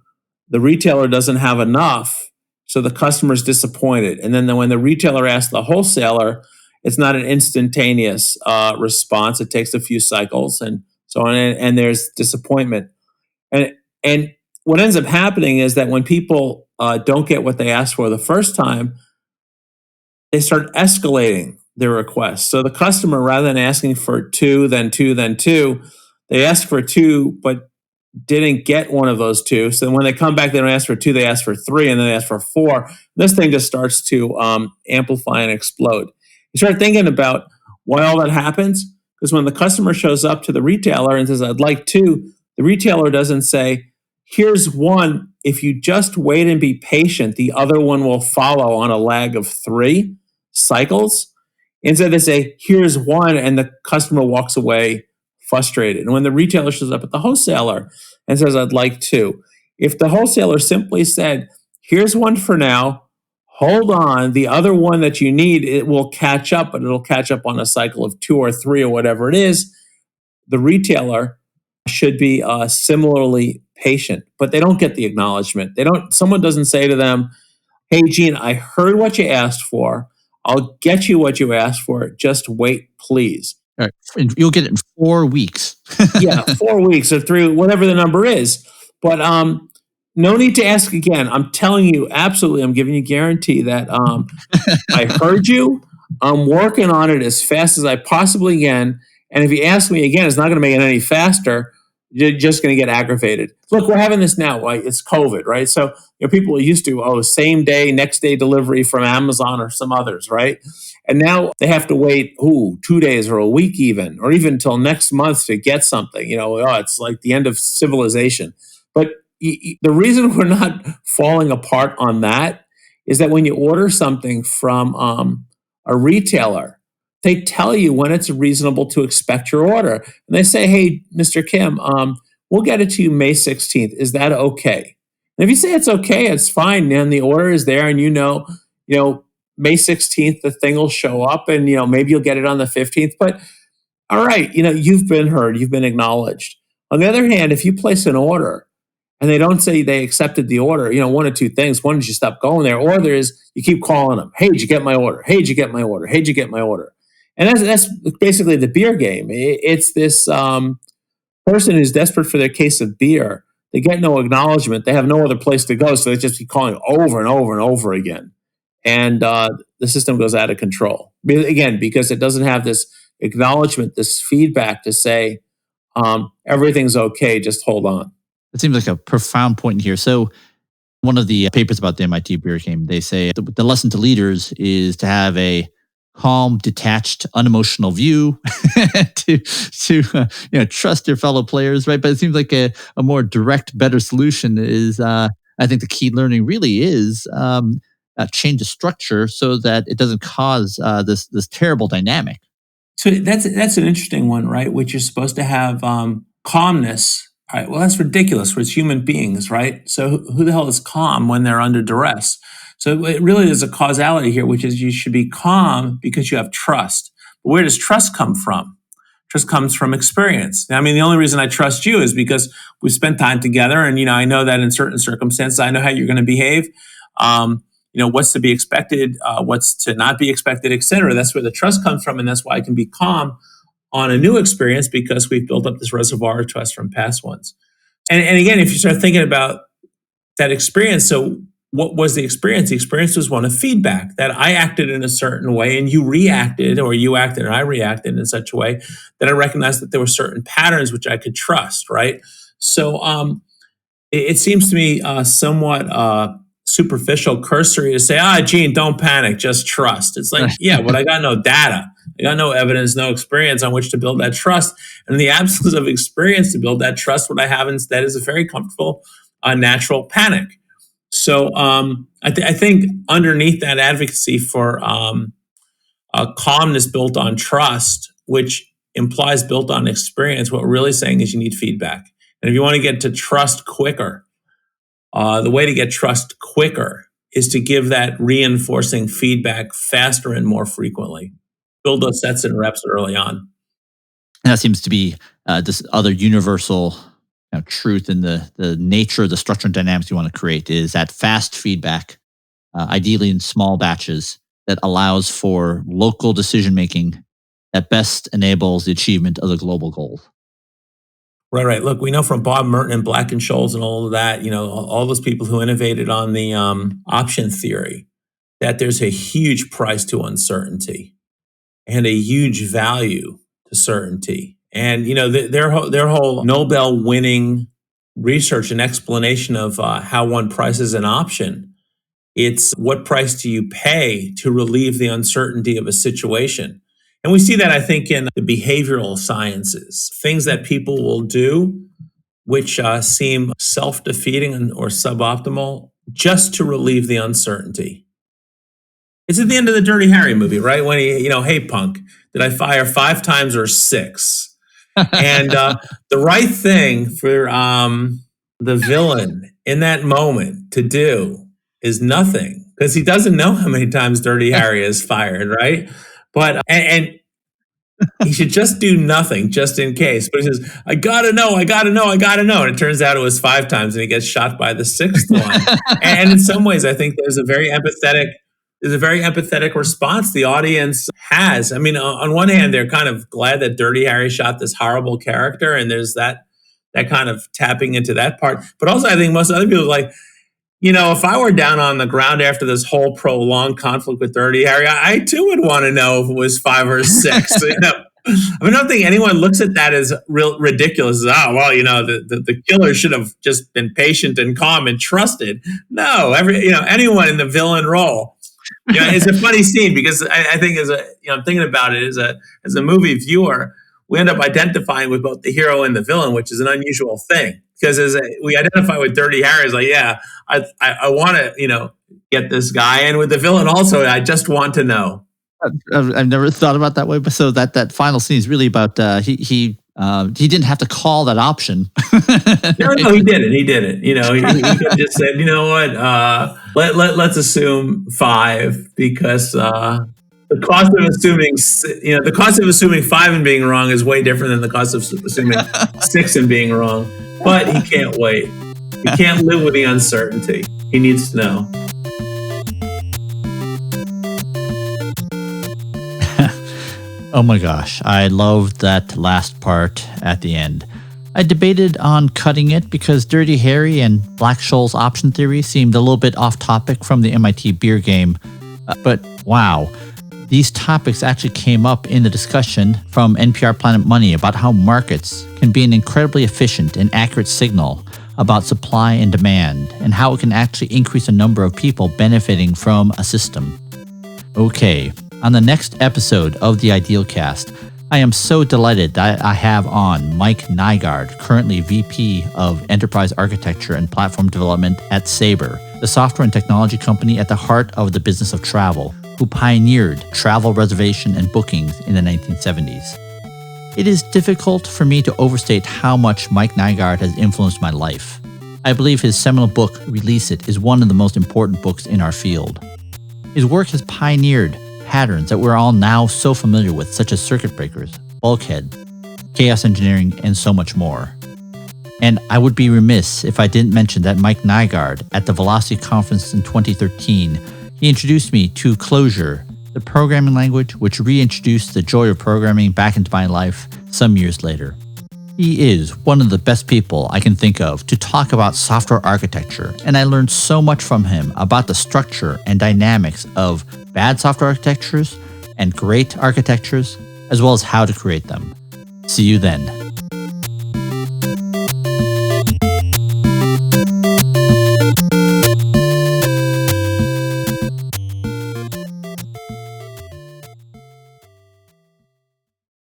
the retailer doesn't have enough, so the customer's disappointed. And then when the retailer asks the wholesaler, it's not an instantaneous response. It takes a few cycles and so on, and there's disappointment. And what ends up happening is that when people don't get what they asked for the first time, they start escalating their requests. So the customer, rather than asking for two, then two, then two, they ask for two, but didn't get one of those two. So when they come back, they don't ask for two, they ask for three, and then they ask for four. This thing just starts to amplify and explode. You start thinking about why all that happens, because when the customer shows up to the retailer and says, "I'd like two," the retailer doesn't say, "Here's one. If you just wait and be patient, the other one will follow on a lag of 3 cycles." Instead, they say, "Here's one," and the customer walks away frustrated. And when the retailer shows up at the wholesaler and says, "I'd like two," if the wholesaler simply said, "Here's one for now, hold on, the other one that you need, it will catch up, but it'll catch up on a cycle of 2 or 3 or whatever it is," the retailer should be similarly patient, but they don't get the acknowledgement. Someone doesn't say to them, "Hey, Gene, I heard what you asked for. I'll get you what you asked for. Just wait, please." All right. And you'll get it in 4 weeks. Yeah, 4 weeks or 3, whatever the number is. But no need to ask again. I'm telling you, absolutely, I'm giving you a guarantee that I heard you. I'm working on it as fast as I possibly can. And if you ask me again, it's not going to make it any faster. You're just going to get aggravated. Look, we're having this now. Right? It's COVID, right? So people are used to, same day, next day delivery from Amazon or some others, right? And now they have to wait, 2 days or a week even, or even until next month to get something. It's like the end of civilization. But the reason we're not falling apart on that is that when you order something from a retailer, they tell you when it's reasonable to expect your order. And they say, "Hey, Mr. Kim, we'll get it to you May 16th. Is that okay?" And if you say it's okay, it's fine. And the order is there, and May 16th, the thing will show up, and maybe you'll get it on the 15th. But all right, you've been heard, you've been acknowledged. On the other hand, if you place an order and they don't say they accepted the order, one of two things. One is you stop going there, or there is you keep calling them. "Hey, did you get my order? Hey, did you get my order? Hey, did you get my order?" And that's basically the beer game. It's this person who's desperate for their case of beer. They get no acknowledgement. They have no other place to go, so they just keep calling over and over and over again. And the system goes out of control. Again, because it doesn't have this acknowledgement, this feedback to say, everything's okay, just hold on. It seems like a profound point here. So one of the papers about the MIT beer game, they say the lesson to leaders is to have a calm, detached, unemotional view, to trust your fellow players, right? But it seems like a more direct, better solution is, I think the key learning really is change the structure so that it doesn't cause this terrible dynamic. So that's an interesting one, right? Which you're supposed to have calmness. All right, well, that's ridiculous. We're human beings, right? So who the hell is calm when they're under duress? So it really is a causality here, which is you should be calm because you have trust. But where does trust come from? Trust comes from experience. I mean, the only reason I trust you is because we've spent time together, and I know that in certain circumstances, I know how you're going to behave. What's to be expected, what's to not be expected, et cetera. That's where the trust comes from, and that's why I can be calm on a new experience because we've built up this reservoir of trust from past ones. And again, if you start thinking about that experience, so what was the experience? The experience was one of feedback, that I acted in a certain way and you reacted, or you acted and I reacted in such a way that I recognized that there were certain patterns which I could trust, right? So it seems to me somewhat superficial, cursory to say, Gene, don't panic, just trust. It's like, yeah, but I got no data. I got no evidence, no experience on which to build that trust. And in the absence of experience to build that trust, what I have instead is a very comfortable, natural panic. So I think underneath that advocacy for a calmness built on trust, which implies built on experience, what we're really saying is you need feedback. And if you want to get to trust quicker, the way to get trust quicker is to give that reinforcing feedback faster and more frequently. Build those sets and reps early on. And that seems to be this other universal truth in the nature of the structure and dynamics you want to create is that fast feedback, ideally in small batches, that allows for local decision making that best enables the achievement of the global goals. Right. Look, we know from Bob Merton and Black and Scholes and all of that, all those people who innovated on the option theory, that there's a huge price to uncertainty and a huge value to certainty. And, their whole Nobel-winning research and explanation of how one prices an option, it's what price do you pay to relieve the uncertainty of a situation? And we see that, I think, in the behavioral sciences, things that people will do which seem self-defeating or suboptimal just to relieve the uncertainty. It's at the end of the Dirty Harry movie, right? When he, hey, punk, did I fire 5 times or 6? And the right thing for the villain in that moment to do is nothing, because he doesn't know how many times Dirty Harry is fired, right? But and he should just do nothing just in case. But he says, I gotta know. And it turns out it was 5 times, and he gets shot by the 6th one. And in some ways, I think there's a very empathetic response the audience has. I mean, on one hand, they're kind of glad that Dirty Harry shot this horrible character, and there's that kind of tapping into that part. But also, I think most other people are like, if I were down on the ground after this whole prolonged conflict with Dirty Harry, I too would want to know if it was 5 or 6. I don't think anyone looks at that as real ridiculous. The killer should have just been patient and calm and trusted. No, anyone in the villain role. It's a funny scene because I think I'm thinking about it as a movie viewer, we end up identifying with both the hero and the villain, which is an unusual thing. Because we identify with Dirty Harry, it's like, yeah, I want to, get this guy. And with the villain also, I just want to know. I've never thought about that way. But so that final scene is really about he didn't have to call that option. No, he didn't. He didn't. He could have just said, let's assume 5 because the cost of assuming 5 and being wrong is way different than the cost of assuming 6 and being wrong. But he can't wait. He can't live with the uncertainty. He needs to know. Oh my gosh, I loved that last part at the end. I debated on cutting it because Dirty Harry and Black Scholes option theory seemed a little bit off topic from the MIT beer game. But wow, these topics actually came up in the discussion from NPR Planet Money about how markets can be an incredibly efficient and accurate signal about supply and demand, and how it can actually increase the number of people benefiting from a system. Okay, on the next episode of the Ideal Cast, I am so delighted that I have on Mike Nygaard, currently VP of Enterprise Architecture and Platform Development at Sabre, the software and technology company at the heart of the business of travel, who pioneered travel reservation and bookings in the 1970s. It is difficult for me to overstate how much Mike Nygaard has influenced my life. I believe his seminal book, Release It, is one of the most important books in our field. His work has pioneered patterns that we're all now so familiar with, such as circuit breakers, bulkhead, chaos engineering, and so much more. And I would be remiss if I didn't mention that Mike Nygaard, at the Velocity Conference in 2013, he introduced me to Clojure, the programming language which reintroduced the joy of programming back into my life some years later. He is one of the best people I can think of to talk about software architecture, and I learned so much from him about the structure and dynamics of bad software architectures and great architectures, as well as how to create them. See you then.